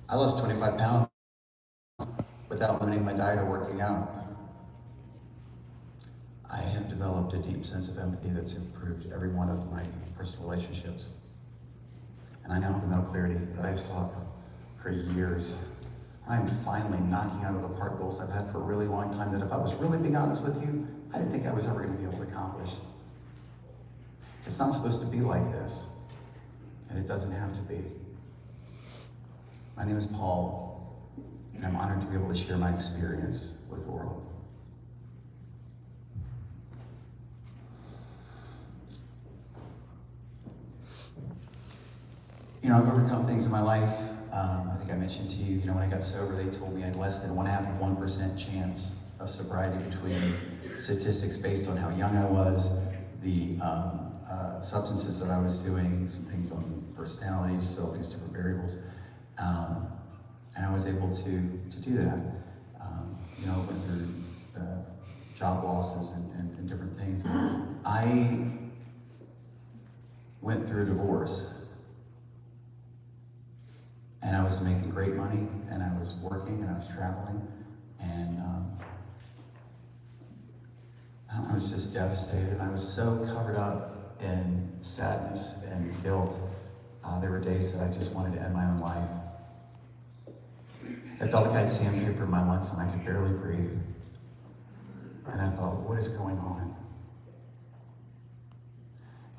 I lost 25 pounds without limiting my diet or working out. I have developed a deep sense of empathy that's improved every one of my personal relationships. And I now have the mental clarity that I've sought for years. I'm finally knocking out of the park goals I've had for a really long time that if I was really being honest with you, I didn't think I was ever going to be able to accomplish. It's not supposed to be like this, and it doesn't have to be. My name is Paul, and I'm honored to be able to share my experience with the world. You know, I've overcome things in my life. I think I mentioned to you, when I got sober, they told me I had less than 1/2% chance of sobriety between statistics based on how young I was, the substances that I was doing, some things on personality, just all these different variables. And I was able to do that. Went through job losses and different things. I went through a divorce. And I was making great money, and I was working, and I was traveling, and I was just devastated. I was so covered up in sadness and guilt. There were days that I just wanted to end my own life. I felt like I had sandpaper in my lungs, and I could barely breathe. And I thought, what is going on?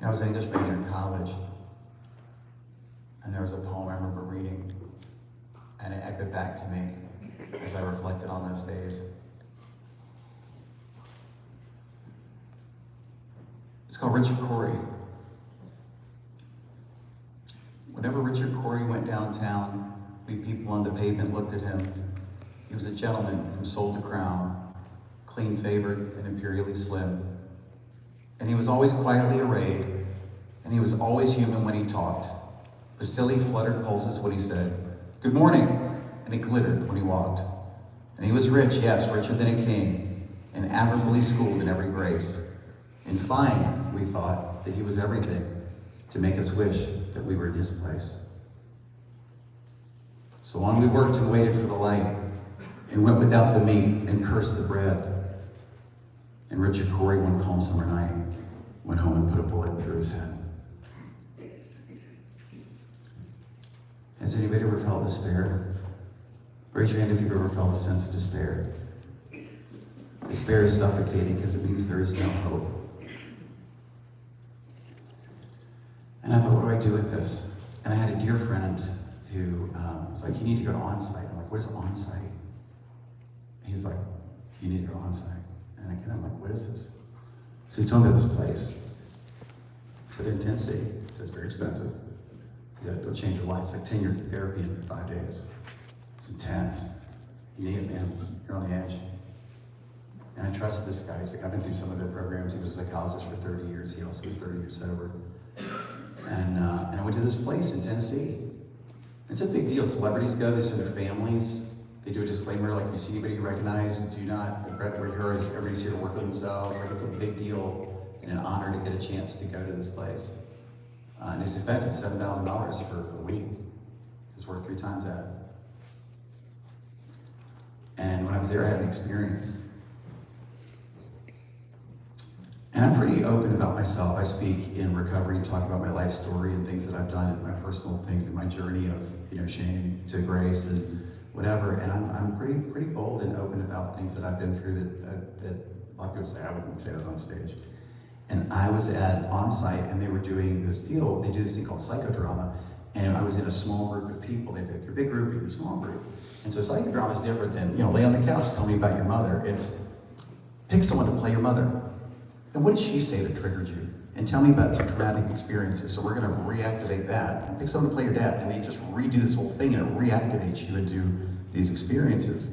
I was an English major in college, and there was a poem I remember reading, and it echoed back to me as I reflected on those days. It's called Richard Cory. Whenever Richard Cory went downtown, we people on the pavement looked at him. He was a gentleman from soul to crown, clean-favored and imperially slim. And he was always quietly arrayed, and he was always human when he talked. But still he fluttered pulses when he said, "Good morning," and it glittered when he walked. And he was rich, yes, richer than a king, and admirably schooled in every grace. In fine, we thought that he was everything to make us wish that we were in his place. So on we worked and waited for the light, and went without the meat and cursed the bread. And Richard Cory, one calm summer night, went home and put a bullet through his head. Has anybody ever felt despair? Raise your hand if you've ever felt a sense of despair. Despair is suffocating because it means there is no hope. And I thought, what do I do with this? And I had a dear friend who was like, you need to go to on-site. I'm like, what is on-site? He's like, you need to go on-site. And again, I'm like, what is this? So he told me this place. So they're in Tennessee. So it's very expensive. It'll change your life. It's like 10 years of therapy in 5 days. It's intense. You need it, man. You're on the edge. And I trusted this guy. He's like, I've been through some of their programs. He was a psychologist for 30 years. He also was 30 years sober. And I went to this place in Tennessee. It's a big deal. Celebrities go, they send their families. They do a disclaimer, like, if you see anybody you recognize, do not regret we're here. Everybody's here to work with themselves. Like, it's a big deal and an honor to get a chance to go to this place. And it's expensive, $7,000 for a week. It's worth 3 times that. And when I was there, I had an experience. And I'm pretty open about myself. I speak in recovery and talk about my life story and things that I've done and my personal things and my journey of, shame to grace and whatever. And I'm pretty bold and open about things that I've been through that a lot of people say I wouldn't say that on stage. And I was at on-site, and they were doing this deal. They do this thing called psychodrama, and I was in a small group of people. They pick your big group or your small group. And so psychodrama is different than, lay on the couch, tell me about your mother. It's pick someone to play your mother. And what did she say that triggered you? And tell me about some traumatic experiences. So we're gonna reactivate that. And pick someone to play your dad, and they just redo this whole thing, and it reactivates you into these experiences.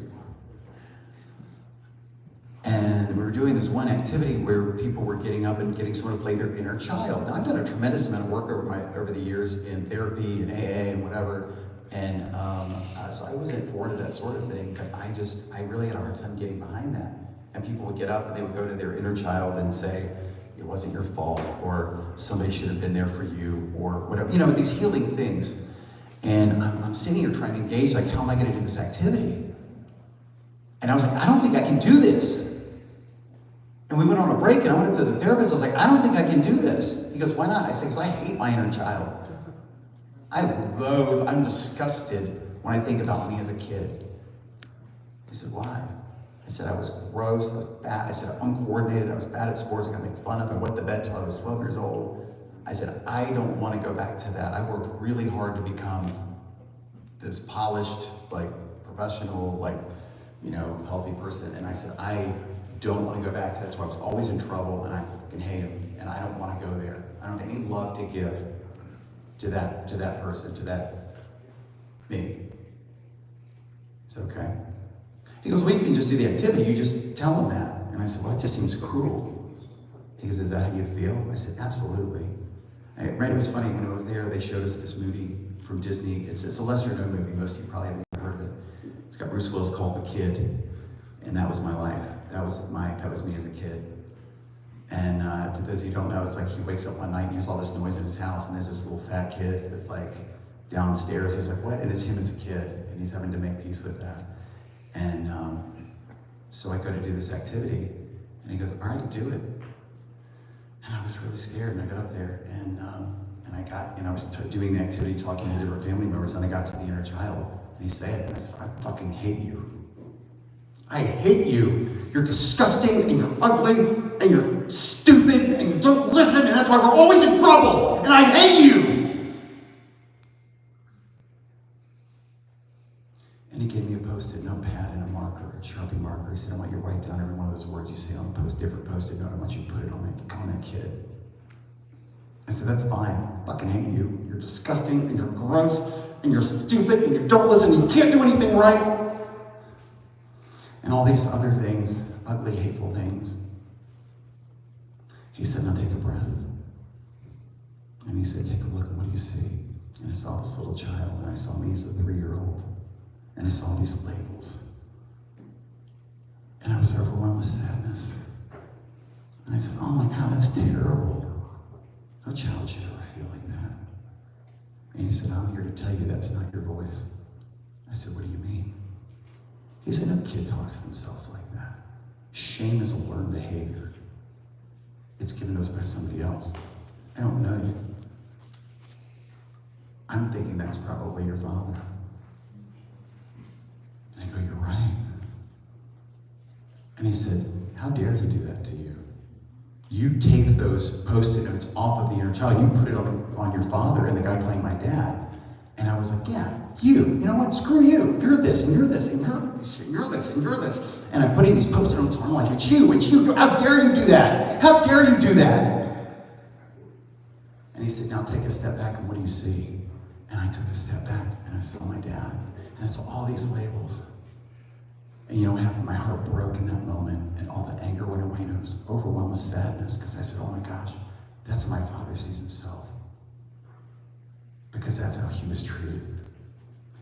And we were doing this one activity where people were getting up and getting someone to play their inner child. Now, I've done a tremendous amount of work over the years in therapy and AA and whatever. And so I wasn't forward to that sort of thing, but I really had a hard time getting behind that. And people would get up and they would go to their inner child and say, it wasn't your fault, or somebody should have been there for you, or whatever, these healing things. And I'm sitting here trying to engage, like, how am I gonna do this activity? And I was like, I don't think I can do this. And we went on a break, and I went up to the therapist. I was like, I don't think I can do this. He goes, why not? I said, because I hate my inner child. I'm disgusted when I think about me as a kid. He said, why? I said, I was gross, I was bad. I said, uncoordinated, I was bad at sports, I got made fun of. I went to bed till I was 12 years old. I said, I don't want to go back to that. I worked really hard to become this polished, like, professional, like, you know, healthy person. And I said, I don't want to go back to that. So I was always in trouble, and I fucking hate him, and I don't want to go there. I don't have any love to give to that person, to that me. It's okay. He goes, well, you can just do the activity. You just tell him that. And I said, well, it just seems cruel. He goes, is that how you feel? I said, absolutely. Right, it was funny, when I was there, they showed us this movie from Disney. It's a lesser-known movie. Most of you probably haven't heard of it. It's got Bruce Willis, called The Kid, and that was my life. That was me as a kid. And for those of you who don't know, it's like he wakes up one night and hears all this noise in his house, and there's this little fat kid that's like downstairs. He's like, what? And it's him as a kid, and he's having to make peace with that. And so I go to do this activity, and he goes, all right, do it. And I was really scared, and I got up there, and I was doing the activity, talking to different family members, and I got to the inner child, and he said, and I said, I fucking hate you. I hate you. You're disgusting, and you're ugly, and you're stupid, and you don't listen, and that's why we're always in trouble, and I hate you. And he gave me a Post-it notepad and a marker, a Sharpie marker. He said, I want you to write down every one of those words you say on the different Post-it note. I want you to put it on that kid. I said, that's fine. I fucking hate you. You're disgusting, and you're gross, and you're stupid, and you don't listen, and you can't do anything right. And all these other things, ugly, hateful things. He said, now take a breath. And he said, take a look, and what do you see? And I saw this little child, and I saw me as a 3-year-old. And I saw these labels. And I was overwhelmed with sadness. And I said, oh my God, that's terrible. No child should ever feel like that. And he said, I'm here to tell you that's not your voice. I said, what do you mean? He said, no kid talks to themselves like that. Shame is a learned behavior. It's given to us by somebody else. I don't know you. I'm thinking that's probably your father. And I go, you're right. And he said, how dare he do that to you? You take those Post-it notes off of the inner child, you put it on your father and the guy playing my dad. And I was like, yeah, you know what, screw you. You're this, and you're this, and you're this, and you're this. And I'm putting these Post-it notes on, like, it's you, how dare you do that? How dare you do that? And he said, now take a step back, and what do you see? And I took a step back, and I saw my dad, and I saw all these labels. And you know what happened? My heart broke in that moment, and all the anger went away, and I was overwhelmed with sadness, because I said, oh my gosh, that's how my father sees himself. Because that's how he was treated.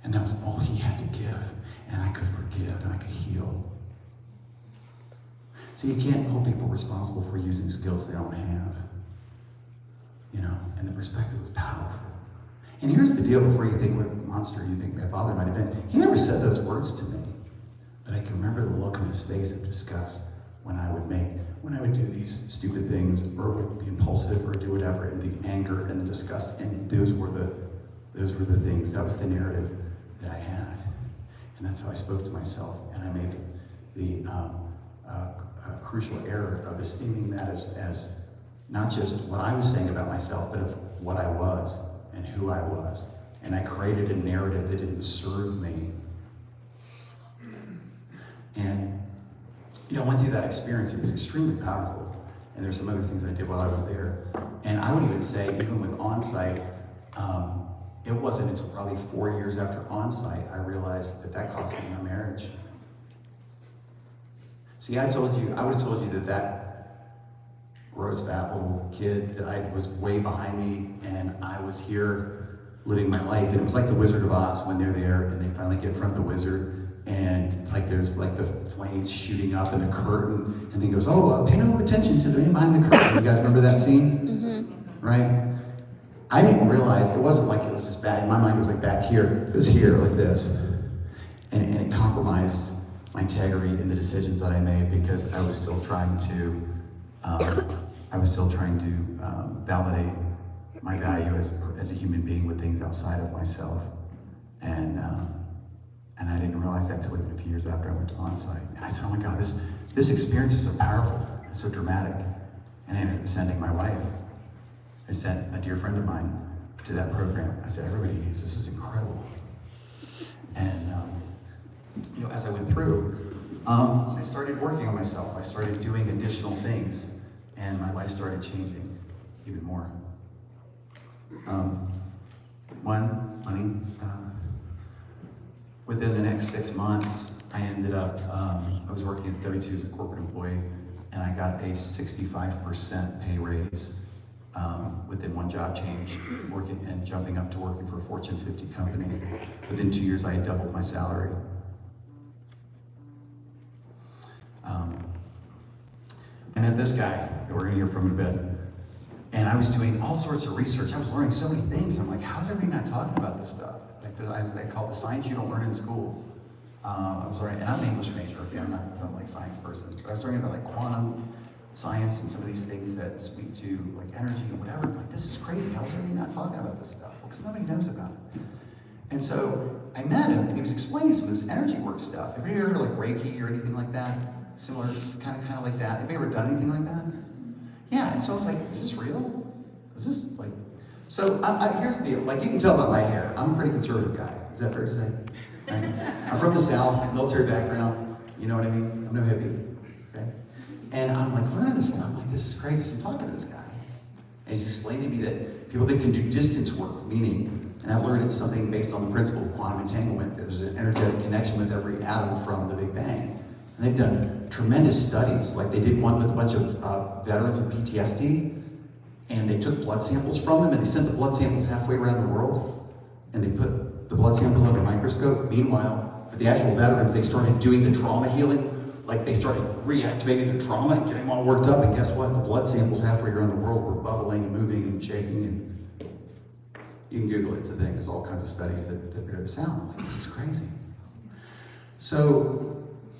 And that was all he had to give. And I could forgive, and I could heal. See, you can't hold people responsible for using skills they don't have. You know, and the perspective was powerful. And here's the deal, before you think what monster you think my father might have been. He never said those words to me. But I can remember the look on his face of disgust when I would do these stupid things, or would be impulsive, or do whatever, and the anger and the disgust, and those were the things, that was the narrative that I had. And that's how I spoke to myself, and I made the crucial error of esteeming that as not just what I was saying about myself, but of what I was and who I was. And I created a narrative that didn't serve me. And, you know, I went through that experience. It was extremely powerful. And there's some other things I did while I was there. And I would even say, even with on-site, it wasn't until probably 4 years after on-site I realized that cost me my marriage. See, I would have told you that gross fat little kid that I was way behind me, and I was here living my life. And it was like the Wizard of Oz when they're there and they finally get in front of the wizard. And like there's like the flames shooting up and the curtain, and he goes, oh, pay no attention to the man behind the curtain. You guys remember that scene? Mm-hmm. Right? I didn't realize, it wasn't like it was just back, my mind was like back here, it was here, like this. And it compromised my integrity in the decisions that I made because I was still trying to, validate my value as a human being with things outside of myself. And I didn't realize that until a few years after I went to on-site. And I said, oh my God, this experience is so powerful and so dramatic. And I ended up sending my wife. I sent a dear friend of mine to that program. I said, everybody needs this. This is incredible. And as I went through, I started working on myself. I started doing additional things, and my life started changing even more. Money. Within the next 6 months, I ended up, I was working at W2 as a corporate employee, and I got a 65% pay raise within one job change, working and jumping up to working for a Fortune 50 company. Within 2 years, I had doubled my salary. I met this guy that we're gonna hear from in a bit. And I was doing all sorts of research. I was learning so many things. I'm like, how's everybody not talking about this stuff? Like, I call it the science you don't learn in school. I was learning, and I'm an English major, okay? I'm not some like science person. But I was learning about like quantum science and some of these things that speak to like energy and whatever. I'm like, this is crazy. How's everybody not talking about this stuff? Well, because nobody knows about it. And so I met him, and he was explaining some of this energy work stuff. Have you ever heard of like Reiki or anything like that? Similar, kind of like that. Have you ever done anything like that? Yeah, and so I was like, is this real? Is this like, so here's the deal. Like, you can tell by my hair, I'm a pretty conservative guy. Is that fair to say? Right? I'm from the South, military background, you know what I mean? I'm no hippie, okay? And I'm like learning this stuff, I'm like, this is crazy. So I'm talking to this guy, and he's explaining to me that people that can do distance work, meaning, and I've learned it's something based on the principle of quantum entanglement, that there's an energetic connection with every atom from the Big Bang. And they've done tremendous studies, like they did one with a bunch of veterans with PTSD, and they took blood samples from them, and they sent the blood samples halfway around the world, and they put the blood samples under a microscope. Meanwhile, for the actual veterans, they started doing the trauma healing, like they started reactivating the trauma and getting them all worked up, and guess what? The blood samples halfway around the world were bubbling and moving and shaking, and you can Google it, it's a thing. There's all kinds of studies that bear this out. I'm like, this is crazy. So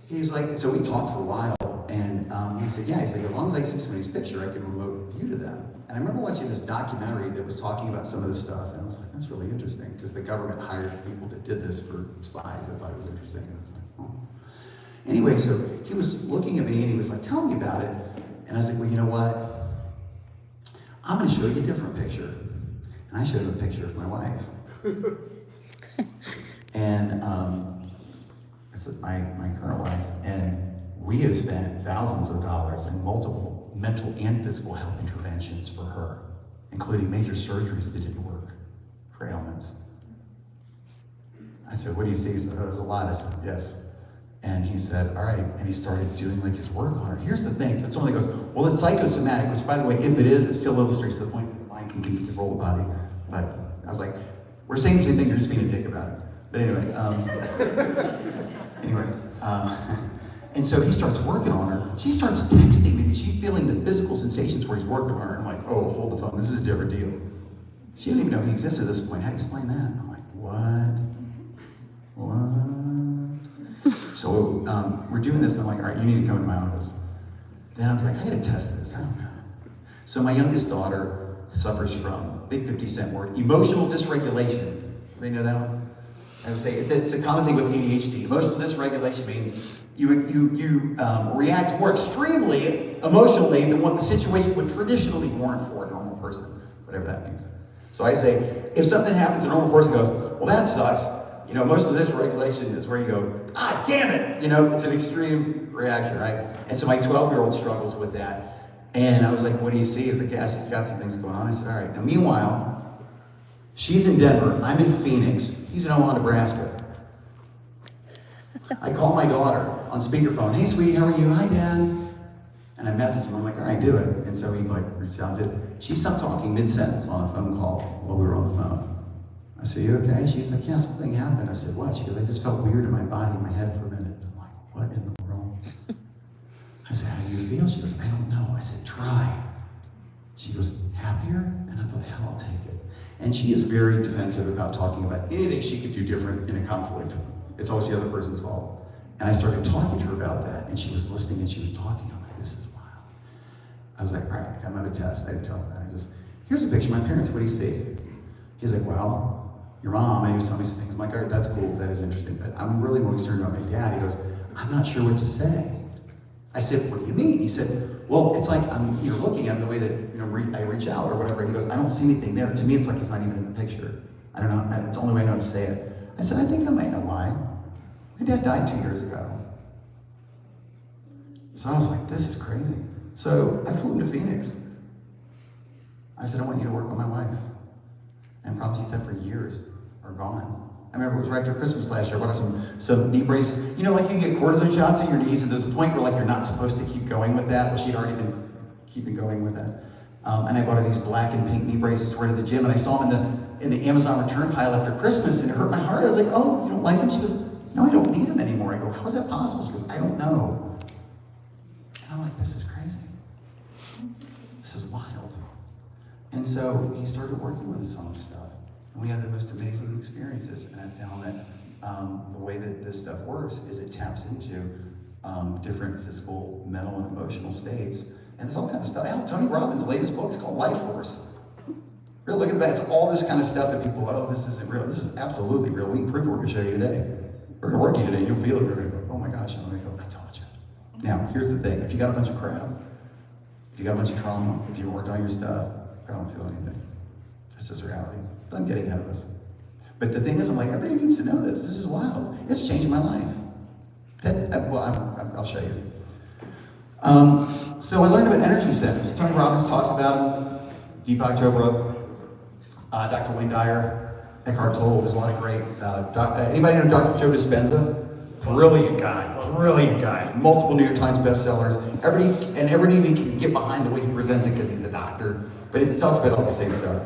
he's like, so we talked for a while, and he said, yeah, he's like, as long as I see somebody's picture, I can remote view to them. And I remember watching this documentary that was talking about some of this stuff, and I was like, that's really interesting, because the government hired people that did this for spies. I thought it was interesting, and I was like, oh. Anyway, so he was looking at me, and he was like, tell me about it. And I was like, well, you know what? I'm gonna show you a different picture. And I showed him a picture of my wife. And this is my current wife, and we have spent thousands of dollars in multiple mental and physical health interventions for her, including major surgeries that didn't work for ailments. I said, what do you see? He said, oh, there's a lot. I said, yes. And he said, all right. And he started doing like his work on her. Here's the thing, if someone goes, well, it's psychosomatic, which by the way, if it is, it still illustrates the point that the mind can control the body. But I was like, we're saying the same thing, you're just being a dick about it. But anyway, and so he starts working on her. She starts texting me that she's feeling the physical sensations where he's working on her. I'm like, oh, hold the phone, this is a different deal. She didn't even know he existed at this point. How do you explain that? I'm like, what? So we're doing this, and I'm like, all right, you need to come to my office. Then I was like, I gotta test this, I don't know. So my youngest daughter suffers from, big 50 cent word, emotional dysregulation. Anybody know that one? I would say it's a common thing with ADHD. Emotional dysregulation means you react more extremely emotionally than what the situation would traditionally warrant for a normal person, whatever that means. So I say, if something happens, a normal person goes, well, that sucks. You know, emotional dysregulation is where you go, ah, damn it. You know, it's an extreme reaction, right? And so my 12-year-old struggles with that. And I was like, what do you see? He's like, yeah, she's got some things going on. I said, all right. Now, meanwhile, she's in Denver. I'm in Phoenix. He's in Omaha, Nebraska. I call my daughter on speakerphone. Hey, sweetie, how are you? Hi, Dad. And I message him. I'm like, all right, do it. And so he like reached out and did it. She stopped talking mid-sentence on a phone call while we were on the phone. I said, you okay? She's like, yeah, something happened. I said, what? She goes, I just felt weird in my body, in my head for a minute. I'm like, what in the world? I said, how do you feel? She goes, I don't know. I said, try. She goes, happier? And I thought, hell, I'll take it. And she is very defensive about talking about anything she could do different in a conflict. It's always the other person's fault. And I started talking to her about that, and she was listening and she was talking. I'm like, this is wild. I was like, all right, I got another test. I didn't tell her that. I just, here's a picture of my parents. What do you see? He's like, well, your mom. And he was telling me some things. I'm like, all right, that's cool. That is interesting. But I'm really more concerned about my dad. He goes, I'm not sure what to say. I said, what do you mean? He said, well, it's like I'm looking at him the way that I reach out or whatever. And he goes, I don't see anything there. To me, it's like he's not even in the picture. I don't know. It's the only way I know to say it. I said, I think I might know why. My dad died 2 years ago. So I was like, this is crazy. So I flew him to Phoenix. I said, I want you to work on my wife. And problems he said for years are gone. I remember it was right after Christmas last year. I bought her some knee braces. You know, like you get cortisone shots in your knees, and there's a point where like you're not supposed to keep going with that. Well, she'd already been keeping going with that. And I bought her these black and pink knee braces to wear to the gym, and I saw them in the Amazon return pile after Christmas, and it hurt my heart. I was like, oh, you don't like them? She goes, no, I don't need them anymore. I go, how is that possible? She goes, I don't know. And I'm like, this is crazy. This is wild. And so he started working with us on this stuff. And we had the most amazing experiences. And I found that the way that this stuff works is it taps into different physical, mental, and emotional states. And there's all kinds of stuff. Tony Robbins' latest book is called Life Force. Really look at that. It's all this kind of stuff that people, oh, this isn't real. This is absolutely real. We can prove it. We're going to show you today. We're going to work you today. You'll feel it. We're going to go, oh my gosh. I'm going to go, I told you. Now, here's the thing. If you got a bunch of crap, if you got a bunch of trauma, if you worked on your stuff, I don't feel anything. This is reality. But I'm getting ahead of us. But the thing is, I'm like, everybody needs to know this. This is wild. It's changed my life. I'll show you. So I learned about energy centers. Tony Robbins talks about them. Deepak Chopra, Dr. Wayne Dyer, Eckhart Tolle. There's a lot of great. Anybody know Dr. Joe Dispenza? Brilliant guy. Multiple New York Times bestsellers. Everybody even can get behind the way he presents it because he's a doctor. But he talks about all the same stuff.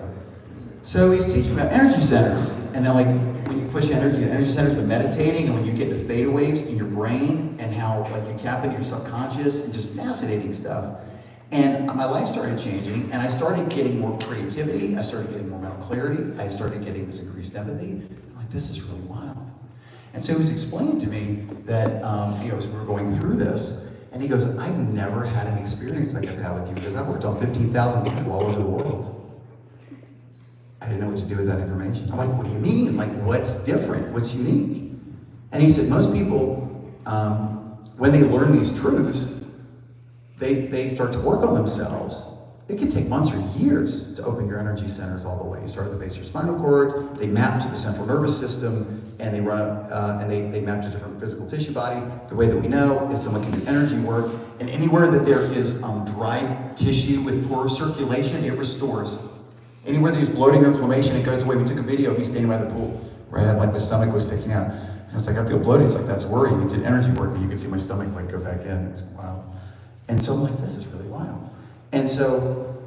So he's teaching about energy centers. And then like when you push energy centers are meditating, and when you get the theta waves in your brain and how like you tap into your subconscious and just fascinating stuff. And my life started changing, and I started getting more creativity. I started getting more mental clarity. I started getting this increased empathy. I'm like, this is really wild. And so he was explaining to me that, as we were going through this, and he goes, I've never had an experience like I've had with you, because I've worked on 15,000 people all over the world. I didn't know what to do with that information. I'm like, what do you mean? Like, what's different? What's unique? And he said, most people, when they learn these truths, they start to work on themselves. It can take months or years to open your energy centers all the way. You start at the base of your spinal cord, they map to the central nervous system, and they run up, and they map to different physical tissue body. The way that we know is someone can do energy work, and anywhere that there is dry tissue with poor circulation, it restores. Anywhere there's bloating or inflammation, it goes away. We took a video of me standing by the pool, where I had like my stomach was sticking out. And it's like, I feel bloated. It's like, that's worrying. We did energy work, and you could see my stomach like go back in. It was wild. And so I'm like, this is really wild. And so,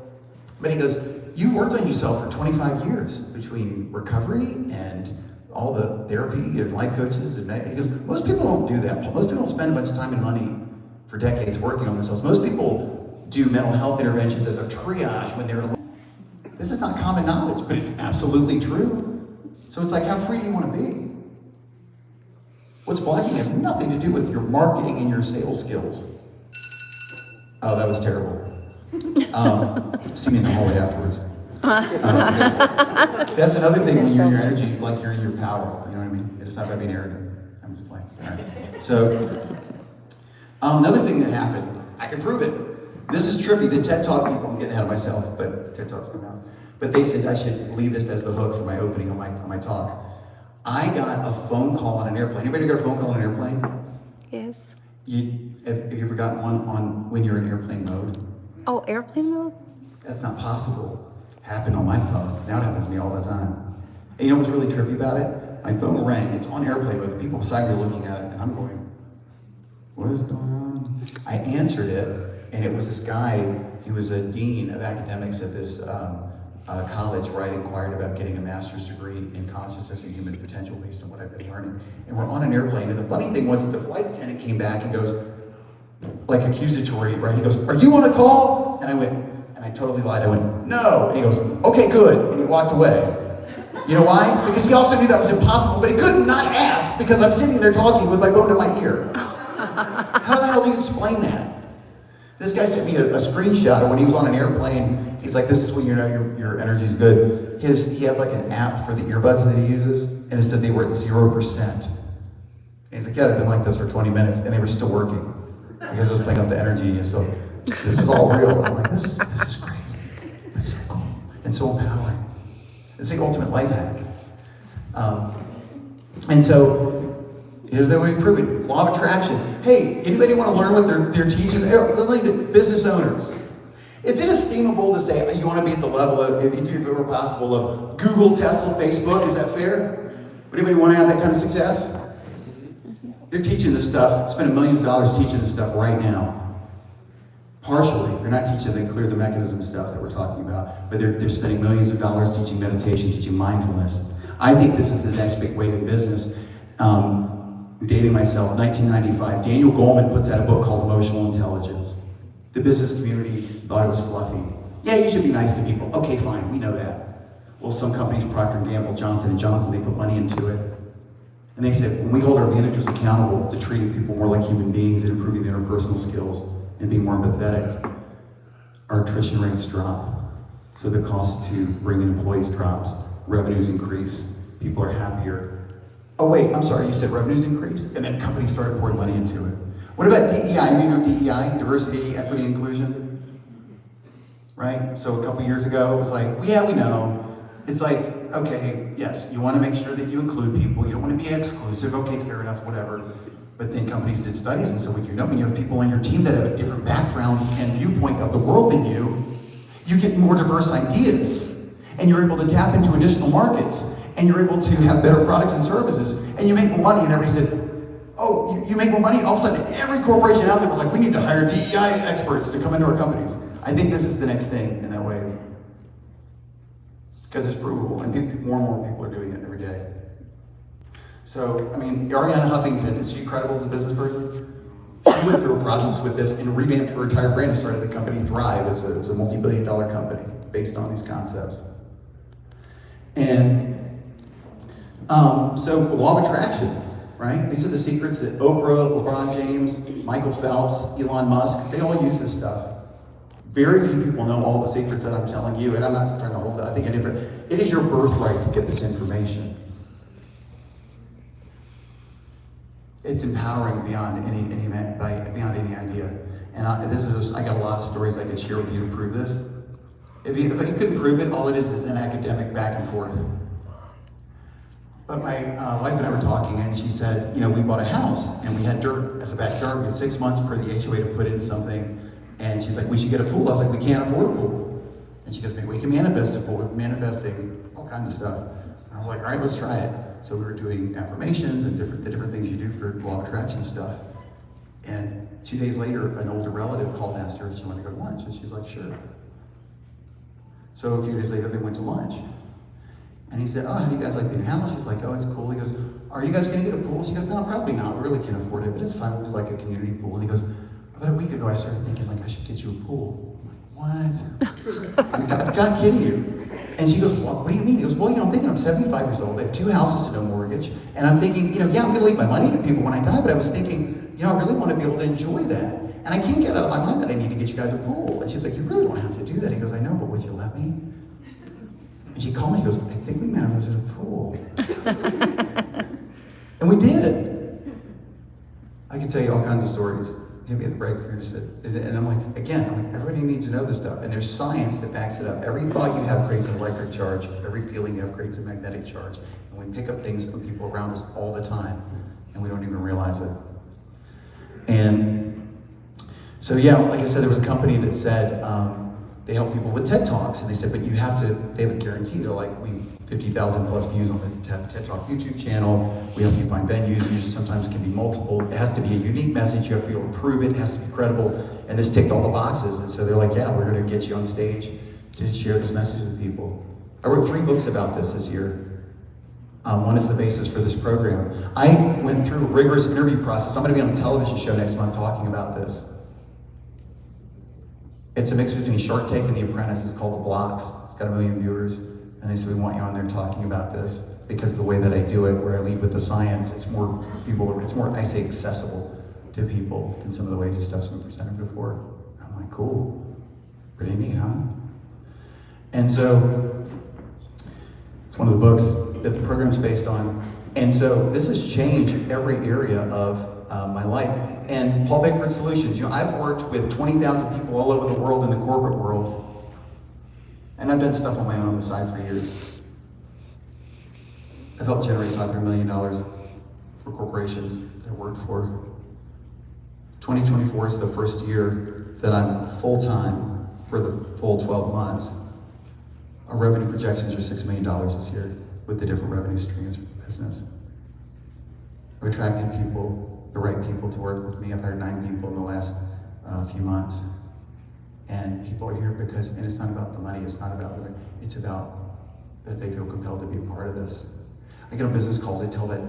but he goes, you worked on yourself for 25 years between recovery and all the therapy and life coaches. And he goes, most people don't do that. Most people don't spend a bunch of time and money for decades working on themselves. Most people do mental health interventions as a triage when they're. This is not common knowledge, but it's absolutely true. So it's like, how free do you want to be? What's blocking has nothing to do with your marketing and your sales skills. Oh, that was terrible. See me in the hallway afterwards. That's another thing when you're in your energy, like you're in your power. You know what I mean? It's not about being arrogant. I'm just playing. All right. So, another thing that happened, I can prove it. This is trippy. The TED Talk people, I'm getting ahead of myself, but TED Talk's coming out. But they said I should leave this as the hook for my opening on my talk. I got a phone call on an airplane. Anybody got a phone call on an airplane? Yes. Have you ever gotten one on when you're in airplane mode? Oh, airplane mode? That's not possible. Happened on my phone. Now it happens to me all the time. And you know what's really trippy about it? My phone rang. It's on airplane mode. The people beside me are looking at it, and I'm going, what is going on? I answered it, and it was this guy. He was a dean of academics at this college where I'd inquired about getting a master's degree in consciousness and human potential based on what I've been learning. And we're on an airplane, and the funny thing was the flight attendant came back and goes, like accusatory, right? He goes, are you on a call? And I went, and I totally lied. I went, no. And he goes, okay, good. And he walked away. You know why? Because he also knew that was impossible, but he couldn't not ask because I'm sitting there talking with my phone to my ear. How the hell do you explain that? This guy sent me a screenshot of when he was on an airplane. He's like, this is when you know your energy's good. He had like an app for the earbuds that he uses, and it said they were at 0%. And he's like, yeah, they've been like this for 20 minutes, and they were still working. Because it was playing up the energy, and so this is all real. I'm like, this is crazy. It's so cool and so empowering. It's the ultimate life hack. And so here's the way we prove it. Law of attraction. Hey, anybody want to learn what they're teaching? Something that business owners. It's inestimable to say you want to be at the level of, if it were possible, of Google, Tesla, Facebook. Is that fair? Would anybody want to have that kind of success? They're teaching this stuff, spending millions of dollars teaching this stuff right now. Partially, they're not teaching them clear the mechanism stuff that we're talking about, but they're spending millions of dollars teaching meditation, teaching mindfulness. I think this is the next big wave in business. Dating myself, 1995, Daniel Goleman puts out a book called Emotional Intelligence. The business community thought it was fluffy. Yeah, you should be nice to people. Okay, fine, we know that. Well, some companies, Procter & Gamble, Johnson & Johnson, they put money into it. And they said, when we hold our managers accountable to treating people more like human beings and improving their interpersonal skills and being more empathetic, our attrition rates drop. So the cost to bring in employees drops, revenues increase, people are happier. Oh wait, I'm sorry, you said revenues increase? And then companies started pouring money into it. What about DEI? You know DEI, diversity, equity, inclusion? Right? So a couple years ago, it was like, yeah, we know. It's like, okay, yes, you want to make sure that you include people. You don't want to be exclusive. Okay, fair enough, whatever. But then companies did studies and said, well, you know, when you have people on your team that have a different background and viewpoint of the world than you get more diverse ideas. And you're able to tap into additional markets. And you're able to have better products and services. And you make more money. And everybody said, oh, you make more money? All of a sudden, every corporation out there was like, we need to hire DEI experts to come into our companies. I think this is the next thing in that wave. Because it's provable, and more and more people are doing it every day. So, I mean, Ariana Huffington, is she credible as a business person? She went through a process with this and revamped her entire brand and started the company Thrive. It's a multi-billion-dollar company based on these concepts. And so, law of attraction, right? These are the secrets that Oprah, LeBron James, Michael Phelps, Elon Musk, they all use this stuff. Very few people know all the secrets that I'm telling you, and I'm not trying to hold that. I think it is your birthright to get this information. It's empowering beyond any idea. And I got a lot of stories I could share with you to prove this. If you couldn't prove it, all it is an academic back and forth. But my wife and I were talking, and she said, you know, we bought a house, and we had dirt as a backyard. We had 6 months per the HOA to put in something. And she's like, we should get a pool. I was like, we can't afford a pool. And she goes, maybe we can manifest a pool. We're manifesting all kinds of stuff. And I was like, all right, let's try it. So we were doing affirmations and the different things you do for law of attraction stuff. And 2 days later, an older relative called and asked her if she wanted to go to lunch. And she's like, sure. So a few days later, they went to lunch. And he said, oh, how do you guys like the new house? She's like, oh, it's cool. He goes, are you guys going to get a pool? She goes, no, probably not. We really can't afford it, but it's fine. We'll do like a community pool. And he goes, about a week ago, I started thinking, like, I should get you a pool. I'm like, what? I'm not kidding you. And she goes, what do you mean? He goes, well, you know, I'm thinking I'm 75 years old. I have 2 houses and no mortgage. And I'm thinking, you know, yeah, I'm going to leave my money to people when I die, but I was thinking, you know, I really want to be able to enjoy that. And I can't get out of my mind that I need to get you guys a pool. And she's like, you really don't have to do that. He goes, I know, but would you let me? And she called me, he goes, I think we manifested a pool. And we did. I can tell you all kinds of stories. Hit me at the break for you, and I'm like, everybody needs to know this stuff. And there's science that backs it up. Every thought you have creates an electric charge. Every feeling you have creates a magnetic charge. And we pick up things from people around us all the time, and we don't even realize it. And so, yeah, like I said, there was a company that said they help people with TED Talks, and they said, but they have a guarantee. They're like, 50,000 plus views on the TED Talk YouTube channel. We help you find venues. These sometimes can be multiple. It has to be a unique message. You have to be able to prove it. It has to be credible. And this ticked all the boxes. And so they're like, yeah, we're going to get you on stage to share this message with people. I wrote 3 books about this year. One is the basis for this program. I went through a rigorous interview process. I'm going to be on a television show next month talking about this. It's a mix between Shark Tank and The Apprentice. It's called The Blocks. It's got 1 million viewers. and they said, we want you on there talking about this, because the way that I do it, where I lead with the science, it's more people, it's more, I say, accessible to people than some of the ways the stuff's been presented before. I'm like, cool, pretty neat, huh? And so, it's one of the books that the program's based on. And so this has changed every area of my life. And Paul Bickford Solutions, you know, I've worked with 20,000 people all over the world in the corporate world. And I've done stuff on my own on the side for years. I've helped generate $500 million for corporations that I worked for. 2024 is the first year that I'm full-time for the full 12 months. Our revenue projections are $6 million this year with the different revenue streams for the business. I've attracted people, the right people to work with me. I've hired 9 people in the last few months. And people are here because, and it's not about the money, it's not about, it's about that they feel compelled to be a part of this. I get on business calls, I tell that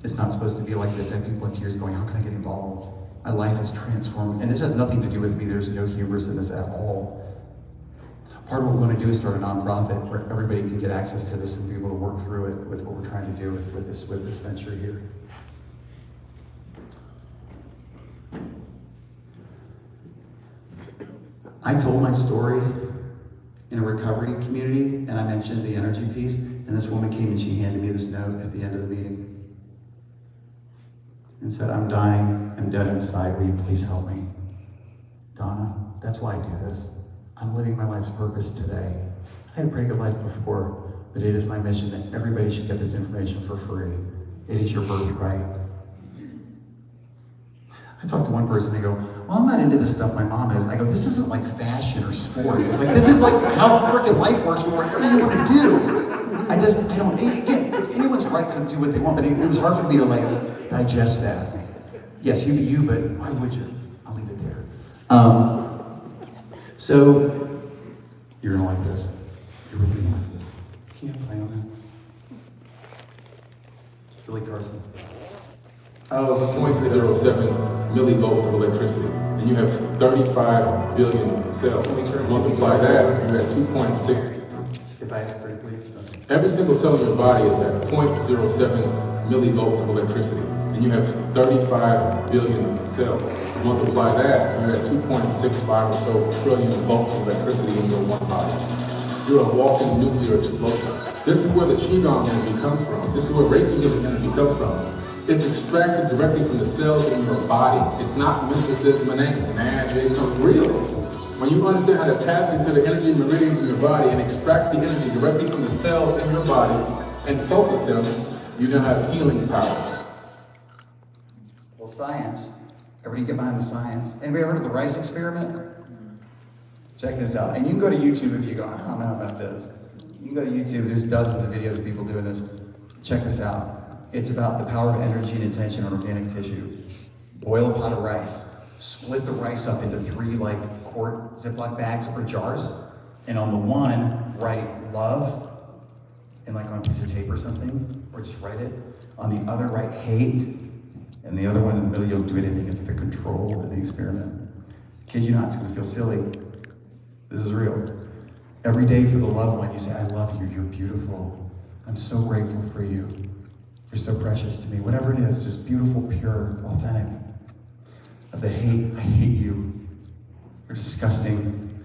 it's not supposed to be like this, and people in tears going, how can I get involved? My life is transformed, and this has nothing to do with me, there's no hubris in this at all. Part of what we're going to do is start a nonprofit where everybody can get access to this and be able to work through it with what we're trying to do with this venture here. I told my story in a recovery community, and I mentioned the energy piece, and this woman came and she handed me this note at the end of the meeting and said, I'm dying, I'm dead inside, will you please help me? Donna, that's why I do this. I'm living my life's purpose today. I had a pretty good life before, but it is my mission that everybody should get this information for free. It is your birthright. I talked to one person, they go, well, I'm not into this stuff my mom is. I go, this isn't like fashion or sports. It's like, this is like how freaking life works for whatever you want to do. I don't, again, it's anyone's right to do what they want, but it was hard for me to like digest that. Yes, you be you, but why would you? I'll leave it there. So, you're gonna like this. You're really gonna like this. Can you play on that? Billy Carson. Oh, 0.07 millivolts of electricity, and you have 35 billion cells. Multiply that, you're at 2.6. If I ask pretty please. Every single cell in your body is at 0.07 millivolts of electricity, and you have 35 billion cells. Multiply that, you're at 2.65 or so trillion volts of electricity in your one body. You're a walking nuclear explosion. This is where the Qigong energy comes from. This is where Reiki healing energy comes from. It's extracted directly from the cells in your body. It's not mysticism and magic, it's real. When you understand how to tap into the energy meridians in your body and extract the energy directly from the cells in your body and focus them, you now have healing power. Well, science, everybody get behind the science. Anybody heard of the rice experiment? Check this out. And you can go to YouTube if you go, I don't know about this. You can go to YouTube, there's dozens of videos of people doing this. Check this out. It's about the power of energy and intention on organic tissue. Boil a pot of rice. Split the rice up into 3 like quart Ziploc bags or jars. And on the one, write love, and like on a piece of tape or something, or just write it. On the other, write hate. And the other one in the middle, you don't do anything. It's the control of the experiment. Kid you not, it's gonna feel silly. This is real. Every day for the loved one, you say, I love you, you're beautiful. I'm so grateful for you. You're so precious to me. Whatever it is, just beautiful, pure, authentic. Of the hate, I hate you. You're disgusting.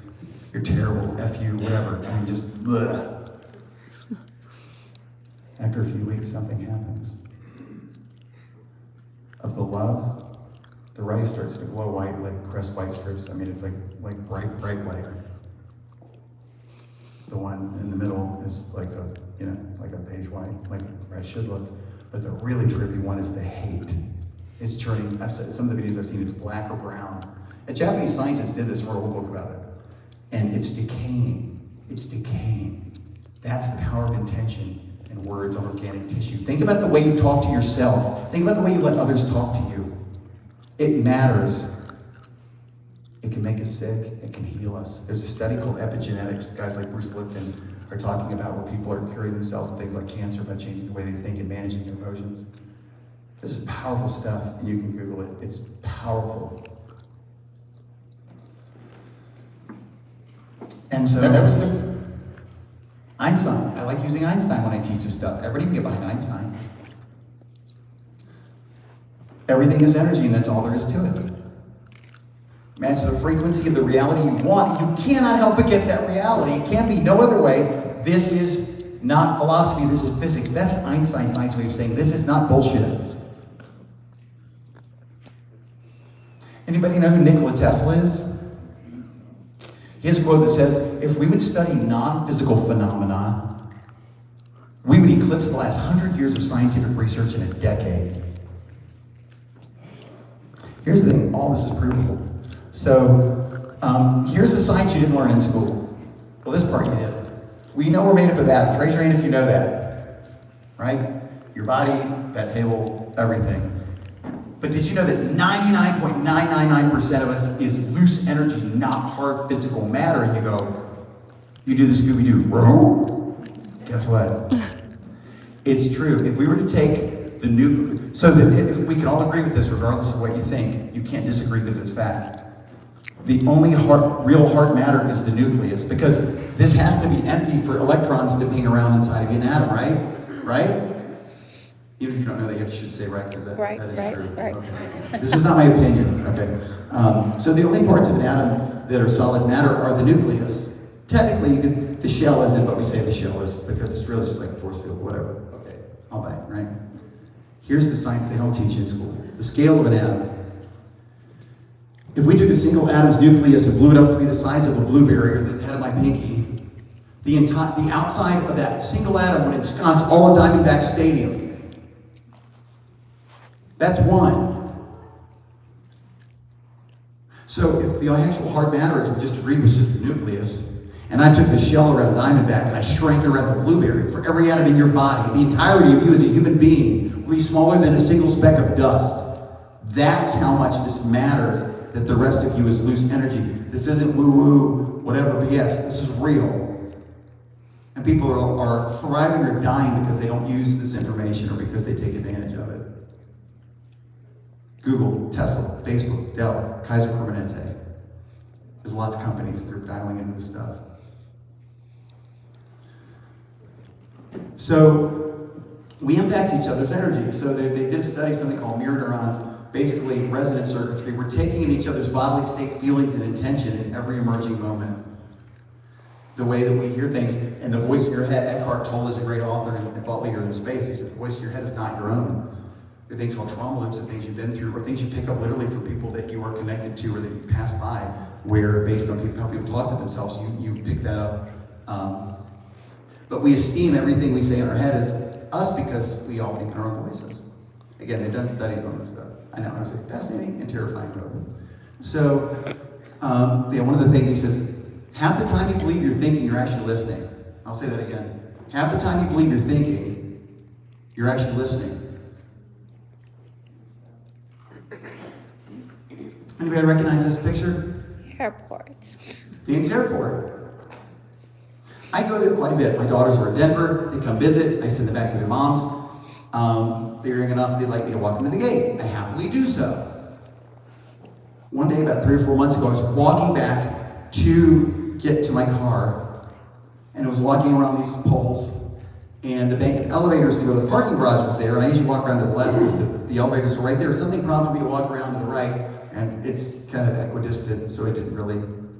You're terrible. F you, whatever. And just bleh. After a few weeks, something happens. Of the love, the rice starts to glow white like Crest white strips. I mean, it's like bright white. The one in the middle is like a, like a beige white, like rice should look. But the really trippy one is the hate. It's turning, I've said, some of the videos I've seen, it's black or brown. A Japanese scientist did this, wrote a whole book about it. And it's decaying. It's decaying. That's the power of intention and words on organic tissue. Think about the way you talk to yourself. Think about the way you let others talk to you. It matters. It can make us sick. It can heal us. There's a study called epigenetics. Guys like Bruce Lipton are talking about where people are curing themselves of things like cancer by changing the way they think and managing their emotions. This is powerful stuff, and you can Google it. It's powerful. And so, Einstein. I like using Einstein when I teach this stuff. Everybody can get behind Einstein. Everything is energy, and that's all there is to it. Match the frequency of the reality you want. You cannot help but get that reality. It can't be no other way. This is not philosophy, this is physics. That's Einstein's nice way of saying this is not bullshit. Anybody know who Nikola Tesla is? He has a quote that says, if we would study non-physical phenomena, we would eclipse the last 100 years of scientific research in a decade. Here's the thing, all this is provable. So, here's the science you didn't learn in school. Well, this part you did. We know we're made up of atoms. Raise your hand if you know that. Right? Your body, that table, everything. But did you know that 99.999% of us is loose energy, not hard physical matter? And you go, you do the Scooby-Doo. Guess what? It's true. If we were to take the nucleus, so that if we can all agree with this, regardless of what you think, you can't disagree because it's fact. The only real hard matter is the nucleus, because this has to be empty for electrons to hang around inside of an atom, right? Right? Even if you don't know that, you should say right, because that is true. Right. Okay. This is not my opinion, okay? So the only parts of an atom that are solid matter are the nucleus. Technically, the shell isn't, but we say the shell is, because it's really just like a force field, whatever. Okay, I'll buy it, right? Here's the science they don't teach in school. The scale of an atom. If we took a single atom's nucleus and blew it up to be the size of a blueberry or the head of my pinky, the outside of that single atom would ensconce all of Diamondback Stadium. That's one. So if the actual hard matter, as we just agreed, was just the nucleus, and I took the shell around Diamondback and I shrank it around the blueberry, for every atom in your body, the entirety of you as a human being will be smaller than a single speck of dust. That's how much this matters, that the rest of you is loose energy. This isn't woo-woo, whatever BS. This is real. And people are thriving or dying because they don't use this information or because they take advantage of it. Google, Tesla, Facebook, Dell, 𝒮𝓬. There's lots of companies that are dialing into this stuff. So we impact each other's energy. So they did a study, something called mirror neurons, basically resonance circuitry. We're taking in each other's bodily state, feelings, and intention in every emerging moment. The way that we hear things, and the voice in your head, Eckhart Tolle is a great author and thought leader in space. He said the voice in your head is not your own. There are things called trauma loops, the things you've been through, or things you pick up literally from people that you are connected to or that you pass by, where based on how people talk to themselves, you pick that up. But we esteem everything we say in our head as us because we all believe in our own voices. Again, they've done studies on this stuff. I know, I was like, fascinating and terrifying both. So, one of the things he says, half the time you believe you're thinking, you're actually listening. I'll say that again. Half the time you believe you're thinking, you're actually listening. Anybody recognize this picture? Airport. Phoenix Airport. I go there quite a bit. My daughters are in Denver. They come visit. I send them back to their moms. Figuring enough, they'd like me to walk them to the gate. I happily do so. One day, about 3 or 4 months ago, I was walking back to get to my car, and I was walking around these poles, and the bank of elevators to go to the parking garage was there, and I usually walk around to the left because the elevators were right there. Something prompted me to walk around to the right, and it's kind of equidistant, so I didn't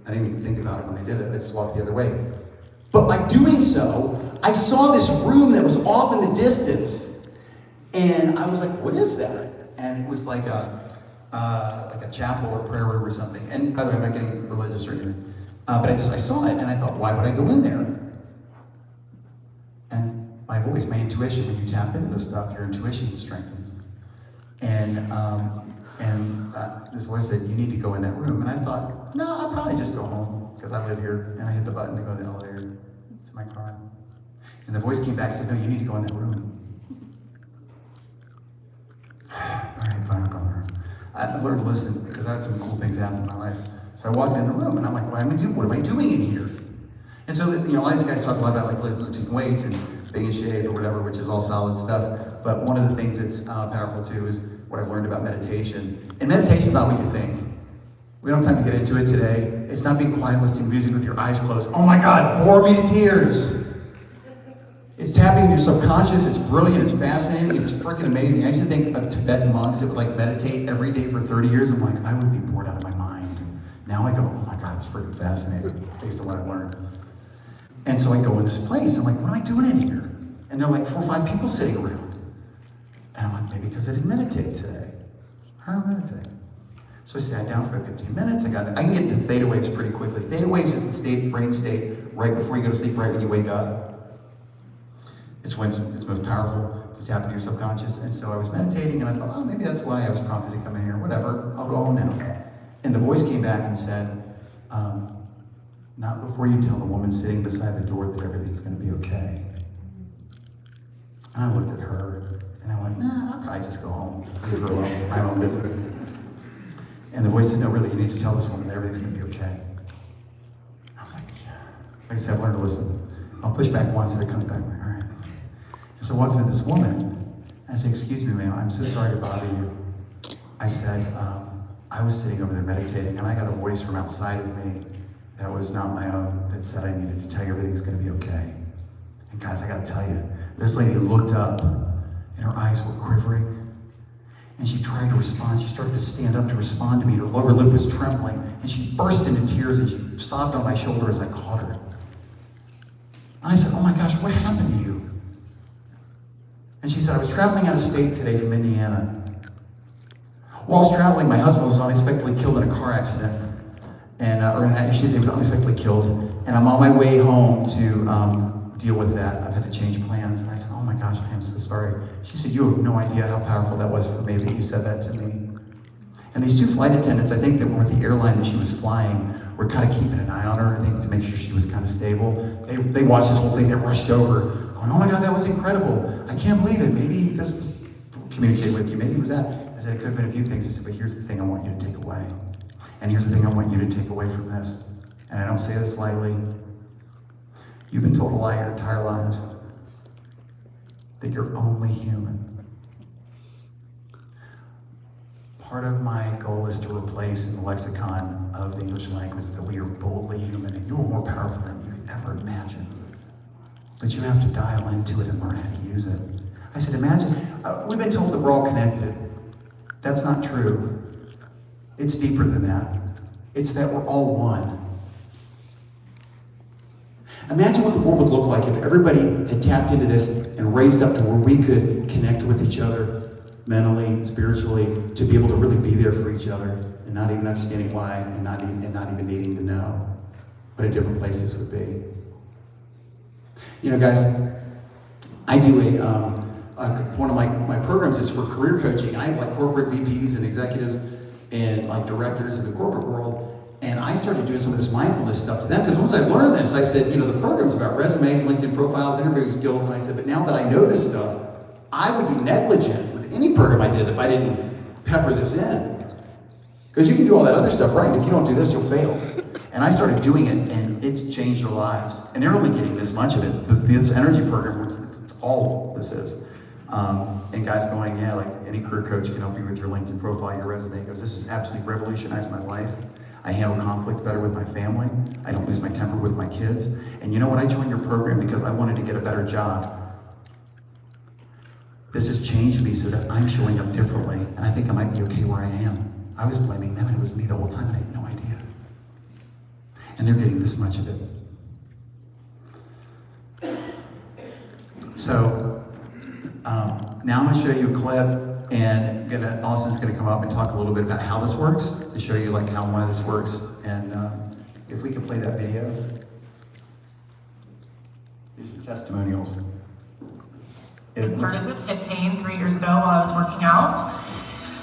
even think about it when I did it. I just walked the other way. But by doing so, I saw this room that was off in the distance, and I was like, what is that? And it was like a chapel or prayer room or something. And by the way, I'm not getting religious or anything. But I saw it, and I thought, why would I go in there? And my voice, my intuition, when you tap into this stuff, your intuition strengthens. And this voice said, you need to go in that room. And I thought, no, I'll probably just go home, because I live here. And I hit the button to go to the elevator to my car. And the voice came back and said, no, you need to go in that room. All right, fine, I'll go in the room. I've learned to listen because I had some cool things happen in my life. So I walked in the room and I'm like, what am I doing in here? And so, a lot of these guys talk a lot about like lifting weights and being in shape or whatever, which is all solid stuff. But one of the things that's powerful too is what I've learned about meditation. And meditation is not what you think. We don't have time to get into it today. It's not being quiet listening to music with your eyes closed. Oh my God, bore me to tears. It's tapping into your subconscious. It's brilliant. It's fascinating. It's freaking amazing. I used to think of Tibetan monks that would like meditate every day for 30 years. I'm like, I would be bored out of my mind. Now I go, oh my God, it's freaking fascinating based on what I've learned. And so I go in this place. I'm like, what am I doing in here? And there are like 4 or 5 people sitting around. And I'm like, maybe because I didn't meditate today. I don't meditate. So I sat down for about 15 minutes. I can get into theta waves pretty quickly. Theta waves is the brain state right before you go to sleep, right when you wake up. It's when it's most powerful to tap into your subconscious. And so I was meditating and I thought, oh, maybe that's why I was prompted to come in here. Whatever, I'll go home now. And the voice came back and said, not before you tell the woman sitting beside the door that everything's gonna be okay. And I looked at her and I went, nah, I'll probably just go home, leave her alone, my own business. And the voice said, no, really, you need to tell this woman that everything's gonna be okay. I was like, yeah. Like I said, I've learned to listen. I'll push back once if it comes back, I'm like, all right. And so I walked into this woman, and I said, excuse me, ma'am, I'm so sorry to bother you. I said, I was sitting over there meditating, and I got a voice from outside of me that was not my own, that said I needed to tell you everything's gonna be okay. And guys, I gotta tell you, this lady looked up, and her eyes were quivering, and she tried to respond. She started to stand up to respond to me. Her lower lip was trembling, and she burst into tears, and she sobbed on my shoulder as I caught her. And I said, oh my gosh, what happened to you? And she said, I was traveling out of state today from Indiana. Whilst traveling, my husband was unexpectedly killed in a car accident. And, she was unexpectedly killed. And I'm on my way home to deal with that. I've had to change plans. And I said, oh my gosh, I am so sorry. She said, you have no idea how powerful that was for me that you said that to me. And these 2 flight attendants, I think that were with the airline that she was flying, were kind of keeping an eye on her, I think, to make sure she was kind of stable. They watched this whole thing, they rushed over, going, oh my God, that was incredible. I can't believe it. Maybe this was communicating with you. Maybe it was that. I said, it could have been a few things. I said, but here's the thing I want you to take away. And here's the thing I want you to take away from this. And I don't say this lightly. You've been told a lie your entire lives. That you're only human. Part of my goal is to replace in the lexicon of the English language that we are boldly human, and you are more powerful than you could ever imagine. But you have to dial into it and learn how to use it. I said, imagine, we've been told that we're all connected. That's not true. It's deeper than that. It's that we're all one. Imagine what the world would look like if everybody had tapped into this and raised up to where we could connect with each other mentally, spiritually, to be able to really be there for each other and not even understanding why and not even needing to know what a different place this would be. You know, guys, I do one of my programs is for career coaching, and I have like corporate VPs and executives and like directors in the corporate world. And I started doing some of this mindfulness stuff to them, because once I learned this, I said, you know, the program's about resumes, LinkedIn profiles, interviewing skills, and I said, but now that I know this stuff, I would be negligent with any program I did if I didn't pepper this in. Because you can do all that other stuff right, if you don't do this, you'll fail. And I started doing it, and it's changed their lives. And they're only getting this much of it. This energy program, it's all this is. And guys going, yeah, like any career coach can help you with your LinkedIn profile, your resume. He goes, this has absolutely revolutionized my life. I handle conflict better with my family. I don't lose my temper with my kids. And you know what? I joined your program because I wanted to get a better job. This has changed me so that I'm showing up differently, and I think I might be okay where I am. I was blaming them, and it was me the whole time, and I had no idea. And they're getting this much of it. So, now I'm going to show you a clip. And Austin's gonna come up and talk a little bit about how this works, to show you like how one of this works. And if we can play that video. Here's the testimonials. It started with hip pain 3 years ago while I was working out.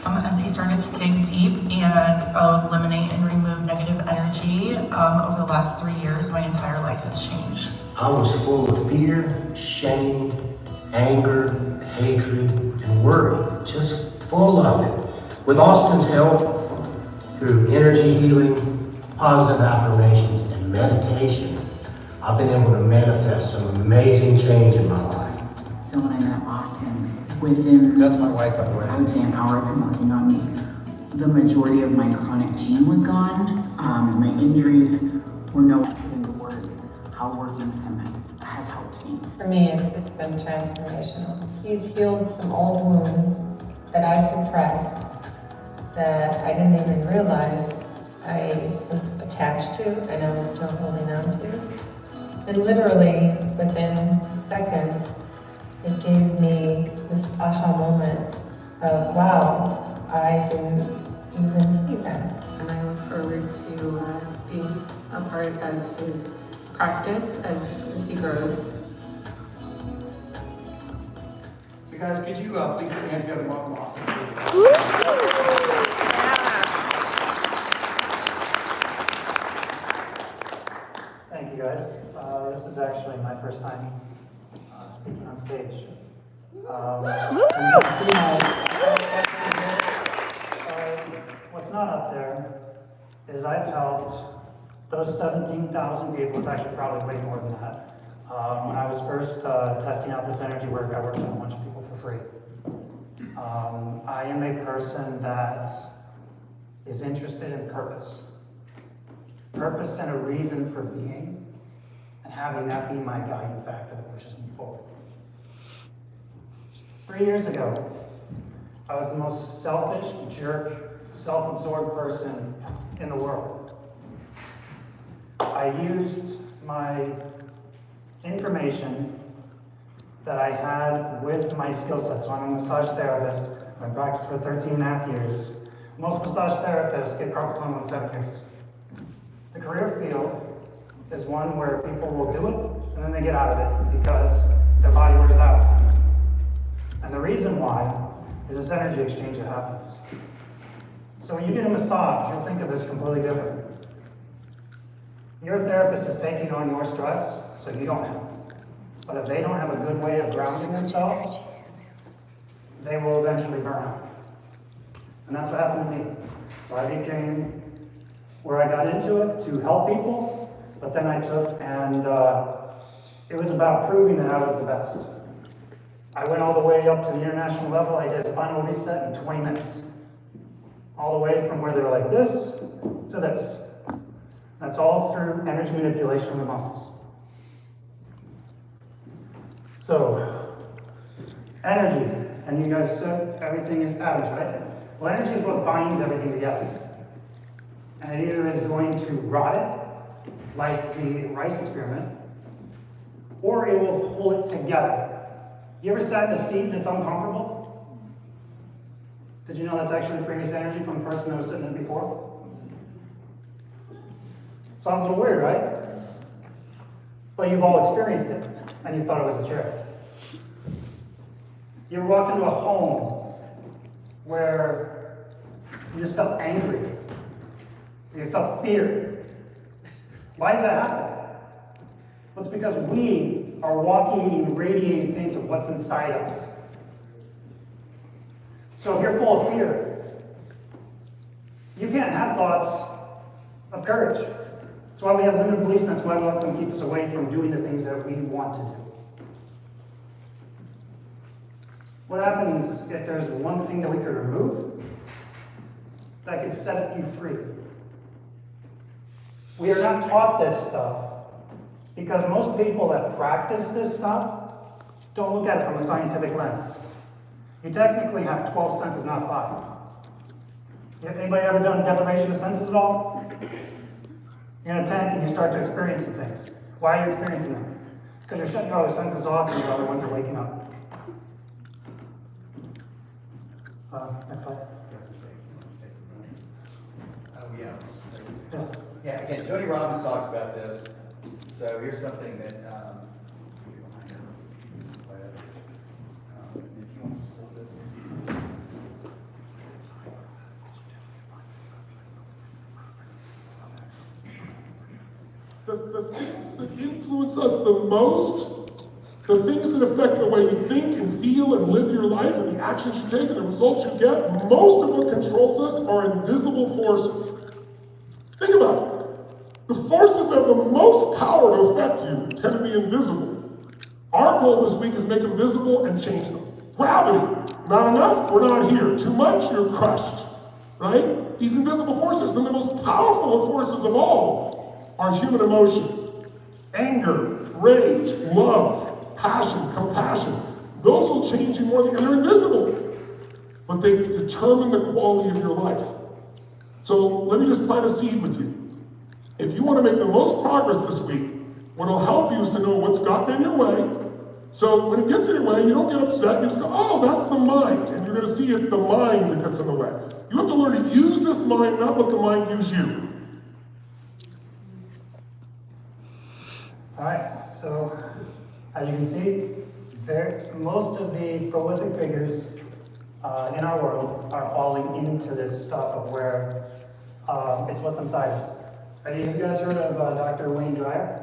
As he started to dig deep and eliminate and remove negative energy, over the last 3 years, my entire life has changed. I was full of fear, shame, anger, hatred, and worry, just full of it. With Austin's help, through energy healing, positive affirmations, and meditation, I've been able to manifest some amazing change in my life. So when I met Austin, within, That's my wife, by the way. I would say an hour of him working on me, the majority of my chronic pain was gone. My injuries were no put into words. How working with him has helped me. For me, it's been transformational. He's healed some old wounds that I suppressed, that I didn't even realize I was attached to and I was still holding on to. And literally, within seconds, it gave me this aha moment of, wow, I didn't even see that. And I look forward to being a part of his practice as he grows. So guys, could you please put your hands together and welcome Austin? Thank you guys. This is actually my first time speaking on stage. What's not up there is I've helped those 17,000 people, it's actually probably way more than that. When I was first testing out this energy work, I worked with a bunch of people for free. I am a person that is interested in purpose. Purpose and a reason for being, and having that be my guiding factor that pushes me forward. 3 years ago, I was the most selfish, jerk, self-absorbed person in the world. I used my information that I had with my skill set. So I'm a massage therapist. I've practiced for 13 and a half years. Most massage therapists get carpal tunnel in 7 years. The career field is one where people will do it and then they get out of it because their body wears out. And the reason why is this energy exchange that happens. So when you get a massage, you'll think of this completely different. Your therapist is taking on your stress, so you don't have it. But if they don't have a good way of grounding themselves, they will eventually burn out. And that's what happened to me. So I became where I got into it to help people, but then I took and it was about proving that I was the best. I went all the way up to the international level. I did a spinal reset in 20 minutes. All the way from where they were like this to this. That's all through energy manipulation of the muscles. So, energy, and you guys said everything is atoms, right? Well, energy is what binds everything together. And it either is going to rot it, like the rice experiment, or it will pull it together. You ever sat in a seat that's uncomfortable? Did you know that's actually the previous energy from the person that was sitting in it before? Sounds a little weird, right? But you've all experienced it, and you thought it was a chair. You ever walked into a home where you just felt angry? You felt fear? Why does that happen? Well, it's because we are walking, radiating things of what's inside us. So if you're full of fear, you can't have thoughts of courage. That's why we have limited beliefs, and that's why we let them keep us away from doing the things that we want to do. What happens if there's one thing that we could remove that could set you free? We are not taught this stuff because most people that practice this stuff don't look at it from a scientific lens. You technically have 12 senses, not 5. Anybody ever done deprivation of senses at all? You're in a tent and you start to experience some things. Why are you experiencing them? It's because you're shutting your other senses off and your other ones are waking up. Next slide. Oh, yeah, again, Tony Robbins talks about this. So here's something that, if you want to just hold this. The things that influence us the most, the things that affect the way you think and feel and live your life and the actions you take and the results you get, most of what controls us are invisible forces. Think about it. The forces that have the most power to affect you tend to be invisible. Our goal this week is make them visible and change them. Gravity. Not enough? We're not here. Too much? You're crushed. Right? These invisible forces, and the most powerful forces of all are human emotion. Anger, rage, love, passion, compassion. Those will change you more than, and they're invisible, but they determine the quality of your life. So let me just plant a seed with you. If you want to make the most progress this week, what will help you is to know what's gotten in your way. So when it gets in your way, you don't get upset. You just go, oh, that's the mind. And you're going to see it's the mind that gets in the way. You have to learn to use this mind, not let the mind use you. All right, so as you can see, most of the prolific figures in our world are falling into this stuff of where it's what's inside us. Have you guys heard of Dr. Wayne Dyer?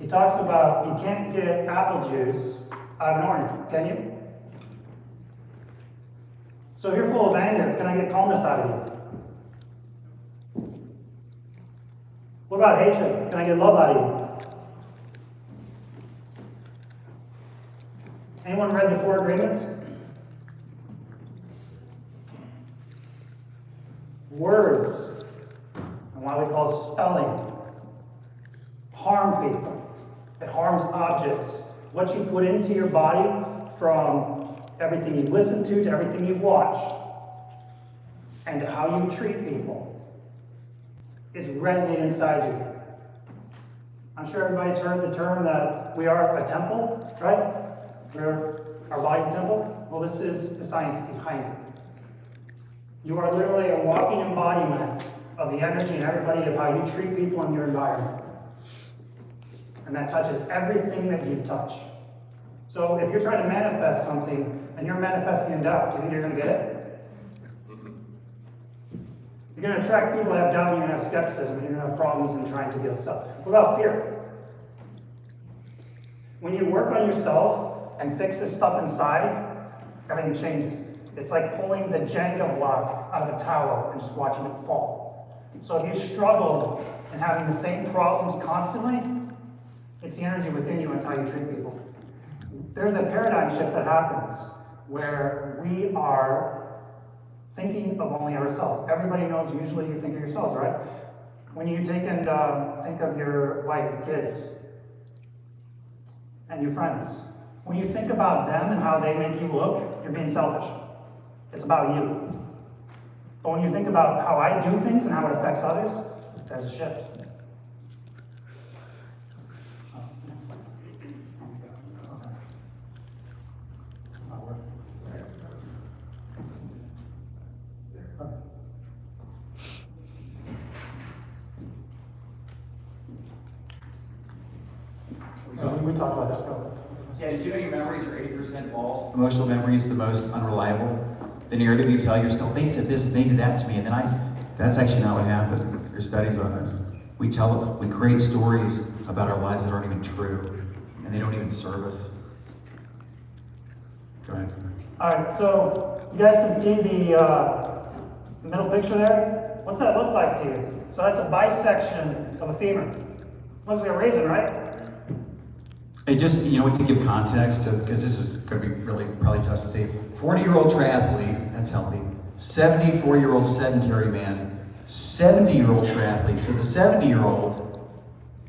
He talks about you can't get apple juice out of an orange, can you? So if you're full of anger, can I get calmness out of you? What about hatred? Can I get love out of you? Anyone read the 4 Agreements? Words, and what we call spelling, harm people. It harms objects. What you put into your body, from everything you listen to everything you watch, and to how you treat people, is resonating inside you. I'm sure everybody's heard the term that we are a temple, right? Our body's a temple. Well, this is the science behind it. You are literally a walking embodiment of the energy and everybody of how you treat people in your environment. And that touches everything that you touch. So if you're trying to manifest something and you're manifesting in doubt, do you think you're going to get it? You're going to attract people that have doubt, and you're going to have skepticism, and you're going to have problems in trying to deal stuff. What about fear? When you work on yourself and fix this stuff inside, everything changes. It's like pulling the Jenga block out of a tower and just watching it fall. So if you struggled and having the same problems constantly, it's the energy within you and it's how you treat people. There's a paradigm shift that happens where we are thinking of only ourselves. Everybody knows usually you think of yourselves, right? When you take and think of your wife and kids and your friends, when you think about them and how they make you look, you're being selfish. It's about you. But when you think about how I do things and how it affects others, there's a shift. We talked about that stuff. Yeah, did you know your memories are 80% false? Emotional memory is the most unreliable. The narrative you tell yourself, they said this, they did that to me, and then that's actually not what happened. There's studies on this. We create stories about our lives that aren't even true, and they don't even serve us. Go ahead. All right, so you guys can see the middle picture there? What's that look like to you? So that's a bisection of a femur. Looks like a raisin, right? And just, to give context, because this is going to be really probably tough to say, 40-year-old triathlete, that's healthy. 74-year-old sedentary man, 70-year-old triathlete. So the 70-year-old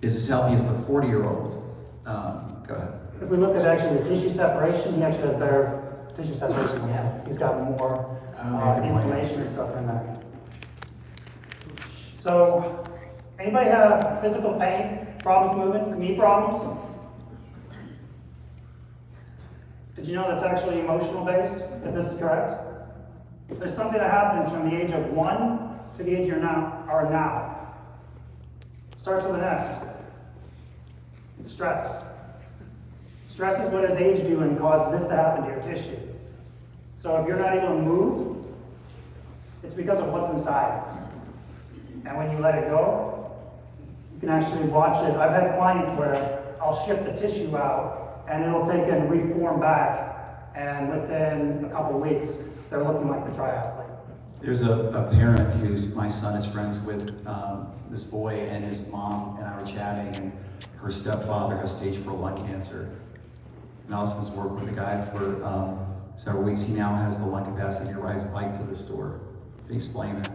is as healthy as the 40-year-old. Go ahead. If we look at actually the tissue separation, he actually has better tissue separation than we have. He's got more inflammation and stuff in there. So, anybody have physical pain, problems moving, knee problems? Did you know that's actually emotional based, if this is correct? There's something that happens from the age of 1 to the age you're now. Starts with an S. It's stress. Stress is what does age do and causes this to happen to your tissue. So if you're not able to move, it's because of what's inside. And when you let it go, you can actually watch it. I've had clients where I'll shift the tissue out and it'll take and reform back, and within a couple of weeks, they're looking like the triathlete. There's a parent who's, my son is friends with this boy, and his mom and I were chatting, and her stepfather has stage 4 lung cancer. And Osman's worked with the guy for several weeks. He now has the lung capacity to ride his bike to the store. Can you explain that?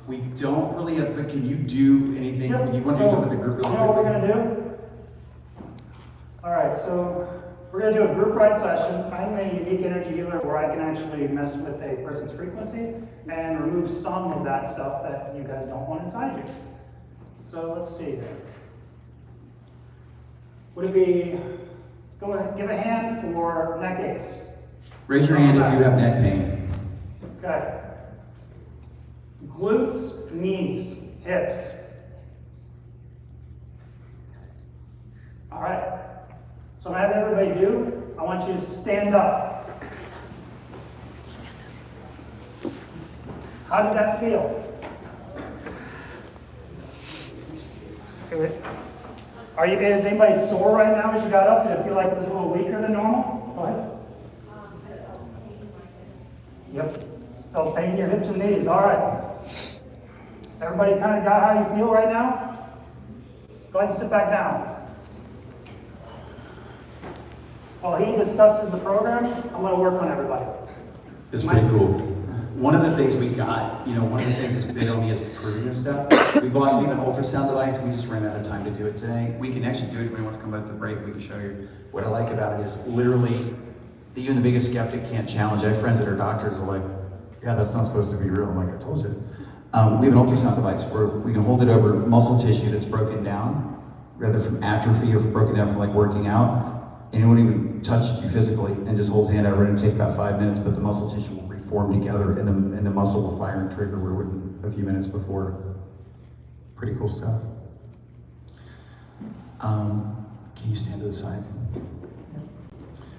We don't really have, but can you do anything? Yep, You want to do something with the group you really know what we're quick? gonna do? All right, so we're gonna do a group ride session. I'm a unique energy healer where I can actually mess with a person's frequency and remove some of that stuff that you guys don't want inside you. So let's see here. Would it be, go ahead, give a hand for neck aches. Raise your hand if you have neck pain. Okay. Glutes, knees, hips. All right. So I'm gonna have everybody do, I want you to stand up. How did that feel? Is anybody sore right now as you got up? Did it feel like it was a little weaker than normal? Go ahead. Yep. Felt pain in your hips and knees. All right. Everybody kind of got how you feel right now? Go ahead and sit back down. While he discusses the program, I'm going to work on everybody. It's pretty cool. One of the things we got, one of the things that's big on me is proving this stuff. We bought even an ultrasound device. We just ran out of time to do it today. We can actually do it if anyone wants to come back to the break. We can show you. What I like about it is literally, even the biggest skeptic can't challenge. I have friends that are doctors that are like, yeah, that's not supposed to be real. I'm like, I told you. We have an ultrasound device where we can hold it over muscle tissue that's broken down, rather from atrophy or broken down from like working out, and it won't even touch you physically, and just holds the hand over it and take about 5 minutes, but the muscle tissue will reform together and the muscle will fire and trigger where it wouldn't a few minutes before. Pretty cool stuff. Can you stand to the side?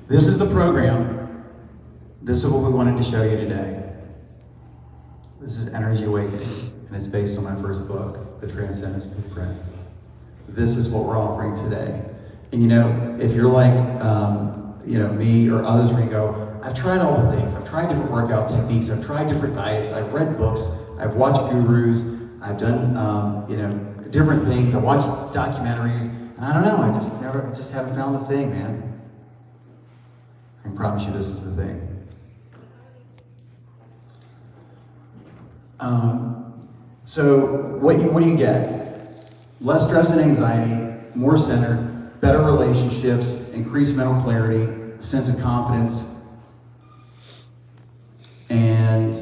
This is the program. This is what we wanted to show you today. This is Energy Awakening, and it's based on my first book, The Transcendence Blueprint. This is what we're offering today. And if you're like, me or others where you go, I've tried all the things. I've tried different workout techniques. I've tried different diets. I've read books. I've watched gurus. I've done, different things. I've watched documentaries, and I don't know. I just haven't found the thing, man. I can promise you this is the thing. So what do you get? Less stress and anxiety, more centered, better relationships, increased mental clarity, sense of confidence. And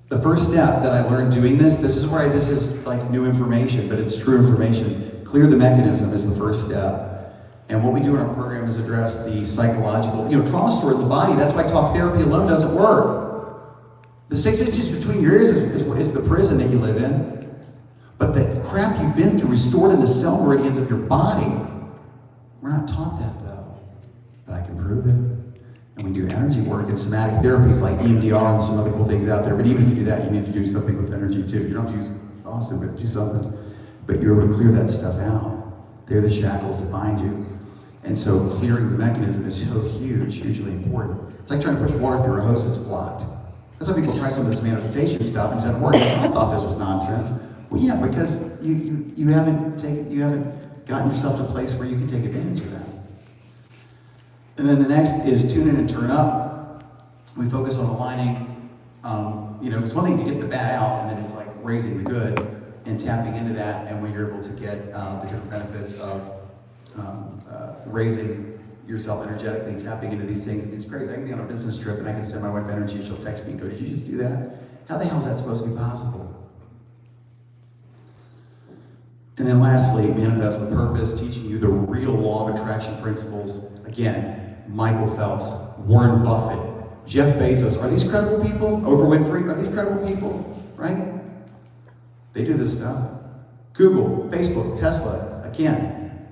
the first step that I learned doing this is like new information, but it's true information. Clear the mechanism is the first step. And what we do in our program is address the psychological, trauma stored in the body. That's why talk therapy alone doesn't work. The 6 inches between your ears is the prison that you live in. But the crap you've been through is stored in the cell meridians of your body. We're not taught that though, but I can prove it. And we do energy work and somatic therapies like EMDR and some other cool things out there. But even if you do that, you need to do something with energy too. You don't have to use Austin, but do something. But you're able to clear that stuff out. They're the shackles that bind you. And so clearing the mechanism is so huge, hugely important. It's like trying to push water through a hose that's blocked. That's why people try some of this manifestation stuff and it doesn't work. I thought this was nonsense. Well, yeah, because you haven't gotten yourself to a place where you can take advantage of that. And then the next is tune in and turn up. We focus on aligning. It's one thing to get the bad out, and then it's like raising the good and tapping into that. And when you're able to get the different benefits of raising yourself energetically, tapping into these things. It's crazy. I can be on a business trip and I can send my wife energy and she'll text me and go, did you just do that? How the hell is that supposed to be possible? And then lastly, manifest with purpose, teaching you the real law of attraction principles. Again, Michael Phelps, Warren Buffett, Jeff Bezos. Are these credible people? Oprah Winfrey, are these credible people? Right? They do this stuff. Google, Facebook, Tesla, again.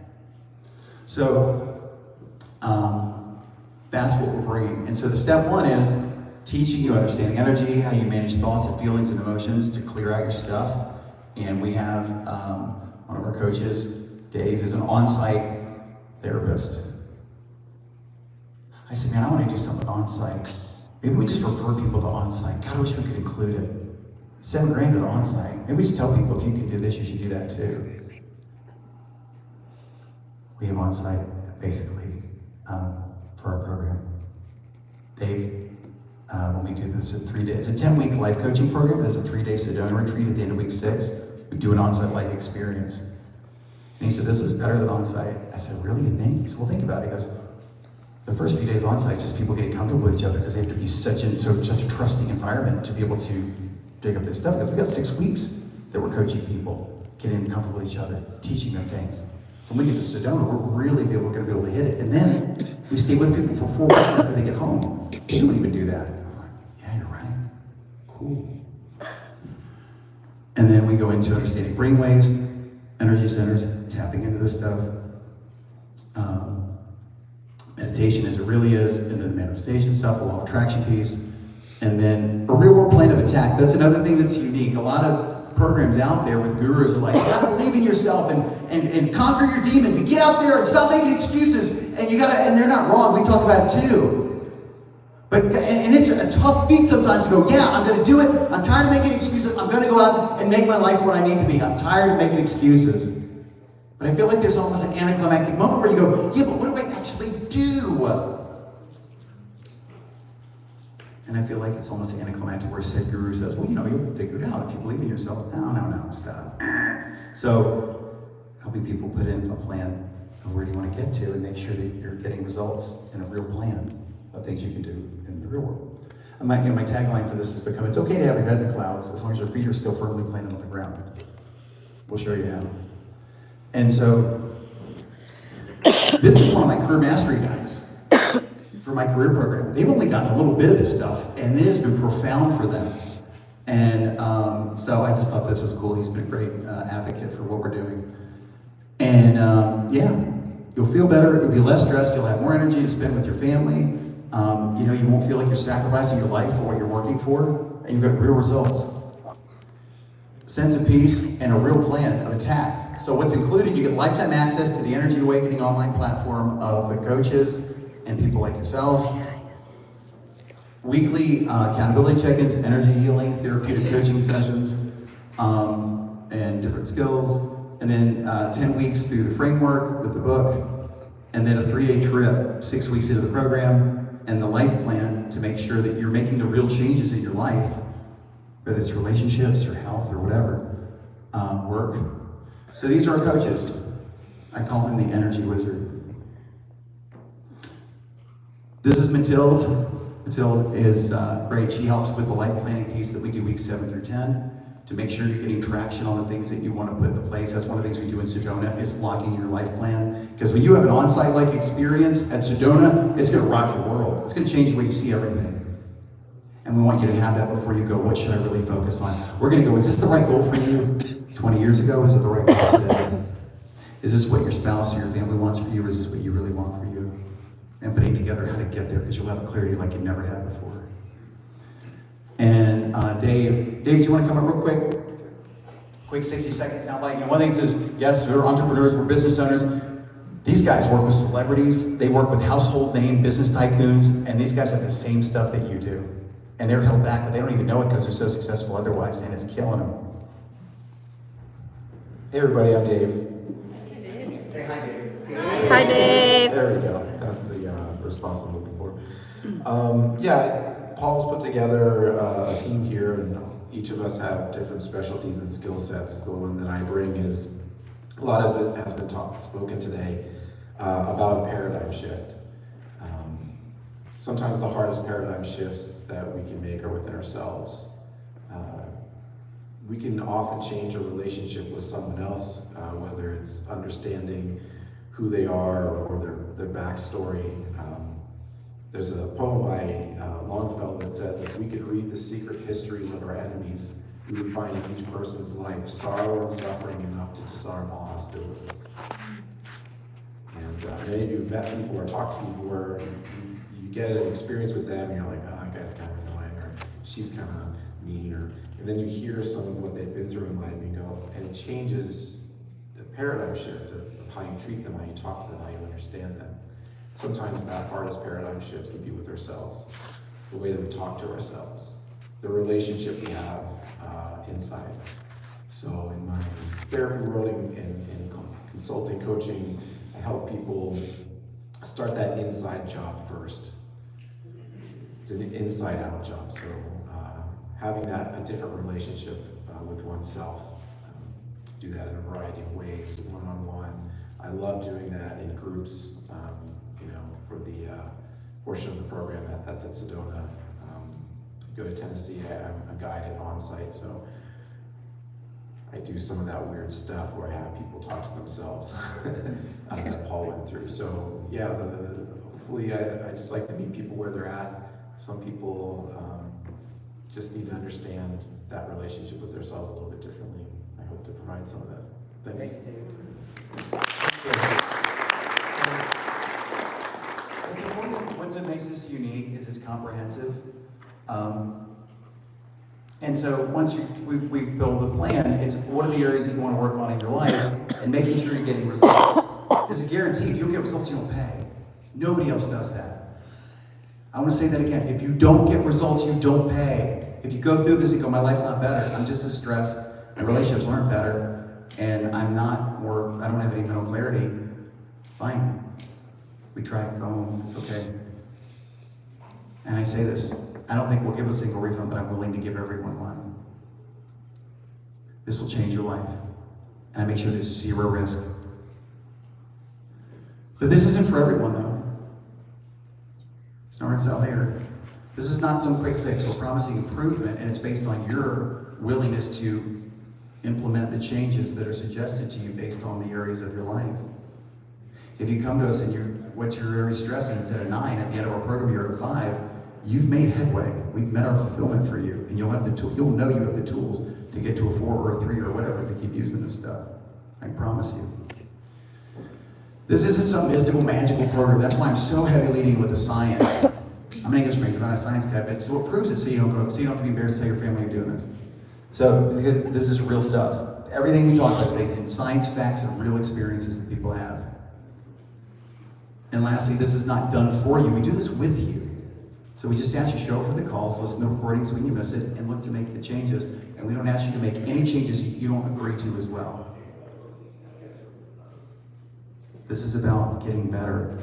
So, that's what we're bringing. And so the step one is teaching you understanding energy, how you manage thoughts and feelings and emotions to clear out your stuff. And we have one of our coaches, Dave, is an on-site therapist. I said, man, I want to do something with on-site. Maybe we just refer people to on-site. God, I wish we could include it. $7 grand to on-site. Maybe we just tell people, if you can do this, you should do that too. We have on-site, basically, for our program. Dave? when we do this in 3 days. It's a 10-week life coaching program. There's a 3-day Sedona retreat at the end of week 6. We do an on-site life experience. And he said, this is better than on-site. I said, really, you think? He said, well, think about it. He goes, the first few days on-site, just people getting comfortable with each other because they have to be such a trusting environment to be able to dig up their stuff. Because we got 6 weeks that we're coaching people, getting comfortable with each other, teaching them things. So when we get to Sedona, we're really going to be able to hit it. And then we stay with people for 4 weeks after they get home. They don't even do that. I was like, yeah, you're right. Cool. And then we go into understanding brainwaves, energy centers, tapping into this stuff. Meditation as it really is, and then the manifestation stuff, the law of attraction piece, and then a real world plan of attack. That's another thing that's unique. A lot of programs out there with gurus are like, you gotta believe in yourself and conquer your demons and get out there and stop making excuses. And you gotta, and they're not wrong, we talk about it too. But, and it's a tough feat sometimes to go, yeah, I'm gonna do it. I'm tired of making excuses. I'm gonna go out and make my life what I need to be. I'm tired of making excuses. But I feel like there's almost an anticlimactic moment where you go, yeah, but what do I actually do? And I feel like it's almost anticlimactic where said guru says, well, you'll figure it out if you believe in yourself. No, stop. So helping people put in a plan of where do you want to get to and make sure that you're getting results in a real plan of things you can do in the real world. My tagline for this has become, it's okay to have your head in the clouds as long as your feet are still firmly planted on the ground. We'll show you how. And so, this is one of my career mastery guys for my career program. They've only gotten a little bit of this stuff, and it has been profound for them. And so I just thought this was cool. He's been a great advocate for what we're doing. And yeah, you'll feel better, you'll be less stressed, you'll have more energy to spend with your family. You won't feel like you're sacrificing your life for what you're working for, and you've got real results. Sense of peace and a real plan of attack. So what's included, you get lifetime access to the Energy Awakening online platform of the coaches and people like yourselves. Weekly accountability check-ins, energy healing, therapeutic coaching sessions, and different skills. And then 10 weeks through the framework with the book. And then a 3-day trip, 6 weeks into the program, and the life plan to make sure that you're making the real changes in your life, whether it's relationships or health or whatever, work. So these are our coaches. I call him the energy wizard. This is Mathilde. Mathilde is great. She helps with the life planning piece that we do weeks 7 through 10 to make sure you're getting traction on the things that you want to put into place. That's one of the things we do in Sedona is locking your life plan. Because when you have an on-site like experience at Sedona, it's going to rock your world. It's going to change the way you see everything. And we want you to have that before you go, what should I really focus on? We're going to go, is this the right goal for you 20 years ago? Is it the right goal today? Is this what your spouse or your family wants for you, or is this what you really want for you? And putting together how to get there, because you'll have clarity like you've never had before. And Dave, do you want to come up real quick? Quick 60-second soundbite. One thing is, yes, we're entrepreneurs, we're business owners. These guys work with celebrities, they work with household name business tycoons, and these guys have the same stuff that you do. And they're held back, but they don't even know it because they're so successful otherwise, and it's killing them. Hey everybody, I'm Dave. Say hi, Dave. Hi, Dave. There we go. That's the response I'm looking for. Paul's put together a team here, and each of us have different specialties and skill sets. The one that I bring is, a lot of it has been spoken today about a paradigm shift. Sometimes the hardest paradigm shifts that we can make are within ourselves. We can often change a relationship with someone else, whether it's understanding who they are or their backstory. There's a poem by Longfellow that says, if we could read the secret histories of our enemies, we would find in each person's life sorrow and suffering enough to disarm all hostilities. And many of you have met people or talked to people where you get an experience with them and you're like, oh, that guy's kind of annoying, or she's kind of mean, and then you hear some of what they've been through in life, and it changes the paradigm shift of how you treat them, how you talk to them, how you understand them. Sometimes that hardest paradigm shift can be with ourselves, the way that we talk to ourselves, the relationship we have inside. So in my therapy world and consulting, coaching, I help people start that inside job first. it's an inside-out job. So having a different relationship with oneself, do that in a variety of ways, one-on-one. I love doing that in groups. For the portion of the program that's at Sedona. Go to Tennessee, I'm guided on-site, so I do some of that weird stuff where I have people talk to themselves that Paul went through. So yeah, hopefully I just like to meet people where they're at. Some people just need to understand that relationship with themselves a little bit differently. I hope to provide some of that. Thanks. What makes this unique is it's comprehensive. And so once we build the plan, it's what are the areas that you want to work on in your life and making sure you're getting results. There's a guarantee, if you don't get results, you don't pay. Nobody else does that. I want to say that again. If you don't get results, you don't pay. If you go through this and go, my life's not better, I'm just as stressed, my relationships aren't better, and I don't have any mental clarity, fine. We try it, go home, it's okay. And I say this, I don't think we'll give a single refund, but I'm willing to give everyone one. This will change your life. And I make sure there's zero risk. But this isn't for everyone, though. It's not sell here. This is not some quick fix. We're promising improvement, and it's based on your willingness to implement the changes that are suggested to you based on the areas of your life. If you come to us and what's your area stressing, it's at a 9, at the end of our program you're at a 5, you've made headway. We've met our fulfillment for you, and you'll know you have the tools to get to a 4 or a 3 or whatever if you keep using this stuff. I promise you. This isn't some mystical, magical program. That's why I'm so heavy leading with the science. I'm an English major, not a science guy, but it's what proves it so you don't have to be embarrassed to tell your family you're doing this. So this is real stuff. Everything we talk about based on science, facts, and real experiences that people have. And lastly, this is not done for you. We do this with you. So we just ask you to show up for the calls, listen to recordings when you miss it, and look to make the changes. And we don't ask you to make any changes you don't agree to as well. This is about getting better.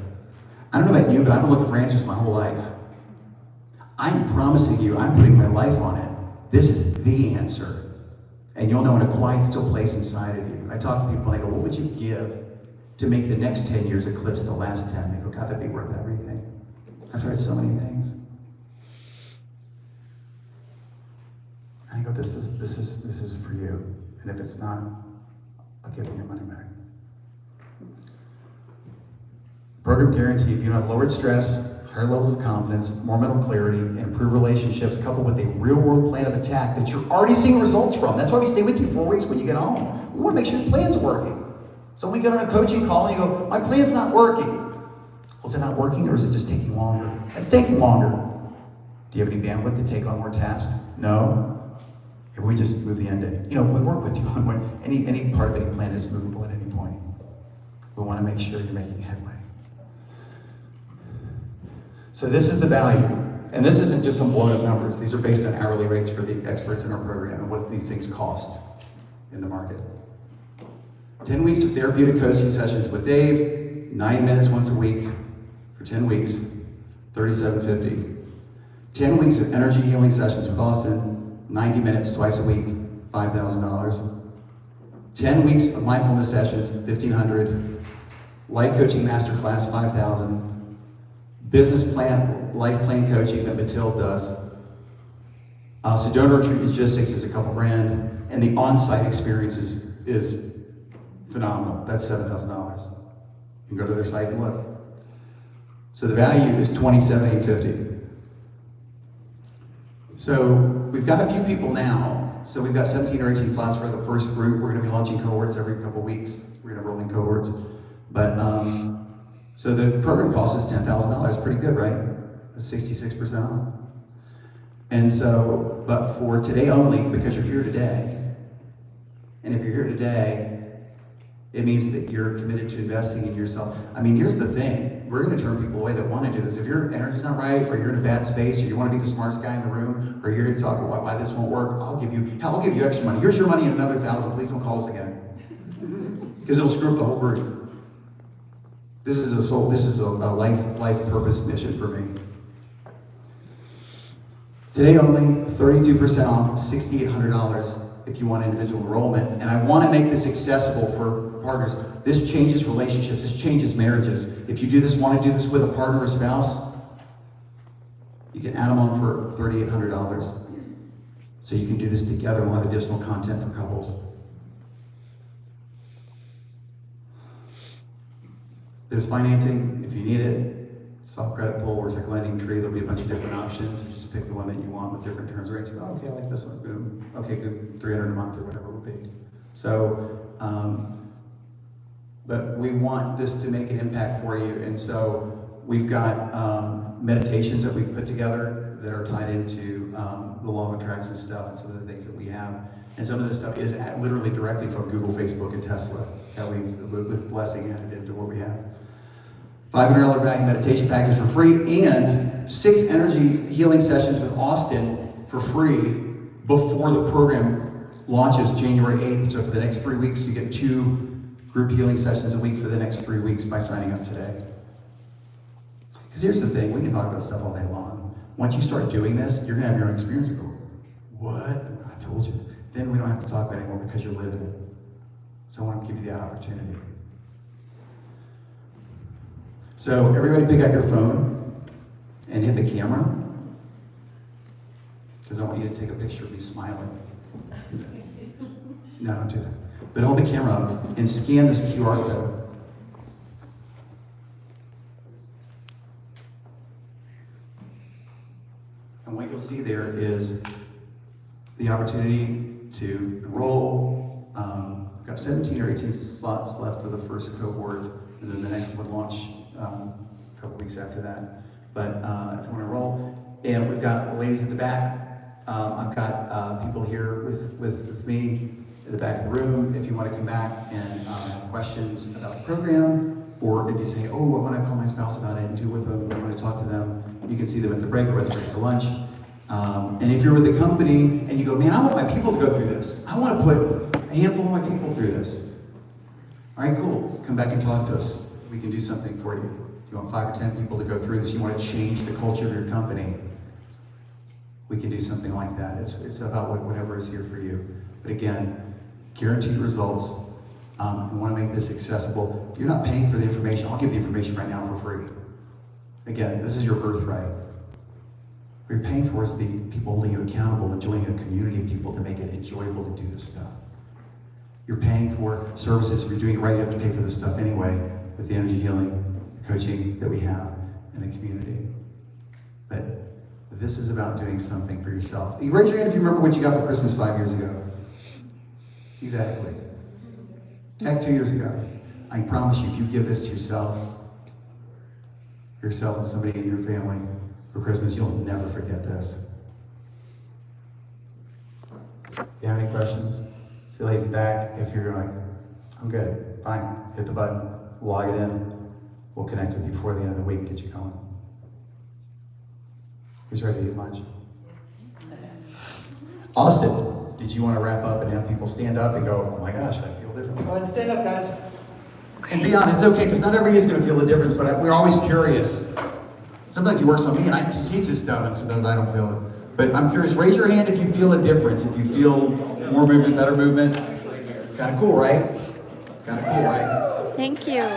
I don't know about you, but I've been looking for answers my whole life. I'm promising you, I'm putting my life on it. This is the answer. And you'll know in a quiet, still place inside of you. I talk to people and I go, what would you give to make the next 10 years eclipse the last 10? They go, God, that'd be worth everything. I've heard so many things. And I go, this is for you. And if it's not, I'll give you your money back. Program guarantee, if you don't have lowered stress, higher levels of confidence, more mental clarity, and improved relationships, coupled with a real-world plan of attack that you're already seeing results from. That's why we stay with you 4 weeks when you get home. We want to make sure the plan's working. So when we get on a coaching call and you go, my plan's not working. Well, is it not working or is it just taking longer? It's taking longer. Do you have any bandwidth to take on more tasks? No. Or we just move the end date. We work with you on what any part of any plan is movable at any point. We want to make sure you're making headway. So this is the value. And this isn't just some blown up numbers. These are based on hourly rates for the experts in our program and what these things cost in the market. 10 weeks of therapeutic coaching sessions with Dave, 9 minutes once a week for 10 weeks, $37.50. 10 weeks of energy healing sessions with Austin, 90 minutes twice a week, $5,000. 10 weeks of mindfulness sessions, $1,500. Life coaching masterclass, $5,000. Business plan, life plan coaching that Matilda does. Sedona retreat logistics is a couple grand, and the on-site experience is phenomenal. That's $7,000. You can go to their site and look. So the value is $27,850. So we've got a few people now. So we've got 17 or 18 slots for the first group. We're going to be launching cohorts every couple weeks. We're going to roll in cohorts. But so the program cost is $10,000. Pretty good, right? That's 66% off. And so, but for today only, because you're here today, and if you're here today, it means that you're committed to investing in yourself. I mean, here's the thing. We're going to turn people away that want to do this. If your energy's not right, or you're in a bad space, or you want to be the smartest guy in the room, or you're here to talk about why this won't work, I'll give you extra money. Here's your money and another $1,000. Please don't call us again. Because it'll screw up the whole group. This is a life purpose mission for me. Today only, 32% off, $6,800 if you want individual enrollment. And I want to make this accessible for partners. This changes relationships, this changes marriages. If you want to do this with a partner or spouse, you can add them on for $3,800. So you can do this together. We'll have additional content for couples. There's financing if you need it. Soft credit pull or second lending tree. There'll be a bunch of different options. You just pick the one that you want with different terms rates. Oh, okay, I like this one. Boom. Okay, good. $300 a month or whatever it would be. So, but we want this to make an impact for you. And so we've got meditations that we've put together that are tied into the law of attraction stuff and some of the things that we have. And some of this stuff is literally directly from Google, Facebook, and Tesla that we've, with blessing, added into what we have. $500 value meditation package for free, and 6 energy healing sessions with Austin for free before the program launches January 8th. So for the next 3 weeks, you get 2 group healing sessions a week for the next 3 weeks by signing up today. Because here's the thing, we can talk about stuff all day long. Once you start doing this, you're gonna have your own experience and go, what? I told you. Then we don't have to talk about it anymore because you're living it. So I want to give you that opportunity. So everybody pick out your phone and hit the camera, because I want you to take a picture of me smiling. No, don't do that. But hold the camera up and scan this QR code. And what you'll see there is the opportunity to enroll. We've got 17 or 18 slots left for the first cohort, and then the next one will launch a couple weeks after that. But if you want to enroll, and we've got ladies at the back. I've got people here with me in the back of the room. If you want to come back and have questions about the program, or if you say, oh, I want to call my spouse about it and do with them, I want to talk to them, you can see them at the break or at the break for lunch. And if you're with the company and you go, man, I want my people to go through this. I want to put a handful of my people through this. All right, cool. Come back and talk to us. We can do something for you. If you want 5 or 10 people to go through this, you want to change the culture of your company, we can do something like that. It's about whatever is here for you. But again, guaranteed results. We want to make this accessible. If you're not paying for the information, I'll give the information right now for free. Again, this is your birthright. What you're paying for is the people holding you accountable and joining a community of people to make it enjoyable to do this stuff. You're paying for services. If you're doing it right, you have to pay for this stuff anyway, with the energy healing, the coaching that we have in the community. But this is about doing something for yourself. You raise your hand if you remember what you got for Christmas 5 years ago. Exactly. Heck, 2 years ago. I promise you, if you give this to yourself and somebody in your family for Christmas, you'll never forget this. You have any questions? See ladies back. If you're like, I'm good, fine, hit the button, log it in. We'll connect with you before the end of the week, get you going. Who's ready to eat lunch? Austin, did you want to wrap up and have people stand up and go, oh my gosh, I feel different? Go ahead and stand up, guys. And be honest, it's okay, because not everybody is going to feel the difference, but we're always curious. Sometimes he works on me and I teach this stuff, and sometimes I don't feel it. But I'm curious, raise your hand if you feel a difference, if you feel more movement, better movement. Kind of cool, right? Kind of cool, right? Thank you. All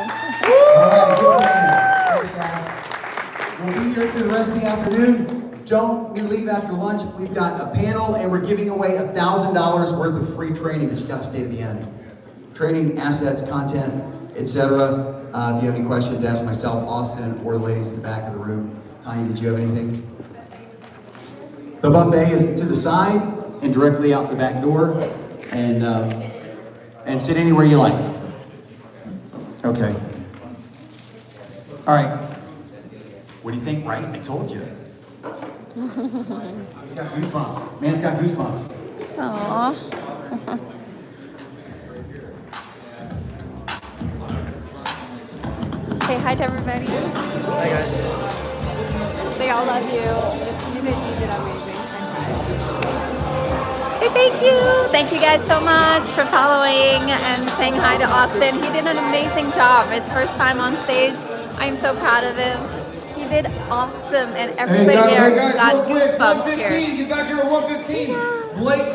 right, good. Thanks, guys. We'll be here for the rest of the afternoon. Don't leave after lunch. We've got a panel, and we're giving away $1,000 worth of free training, but you got to stay to the end. Training, assets, content, etc. If you have any questions, ask myself, Austin, or the ladies in the back of the room. Tanya, did you have anything? The buffet is to the side and directly out the back door, and sit anywhere you like. Okay. All right. What do you think? Right? I told you. He's got goosebumps. Man's got goosebumps. Aww. Say hi to everybody. Hi, guys. They all love you. You did amazing. Hey, thank you. Thank you guys so much for following and saying hi to Austin. He did an amazing job. His first time on stage. I am so proud of him. He You did awesome, and everybody there got goosebumps here. Get back here at 1:15. Blake.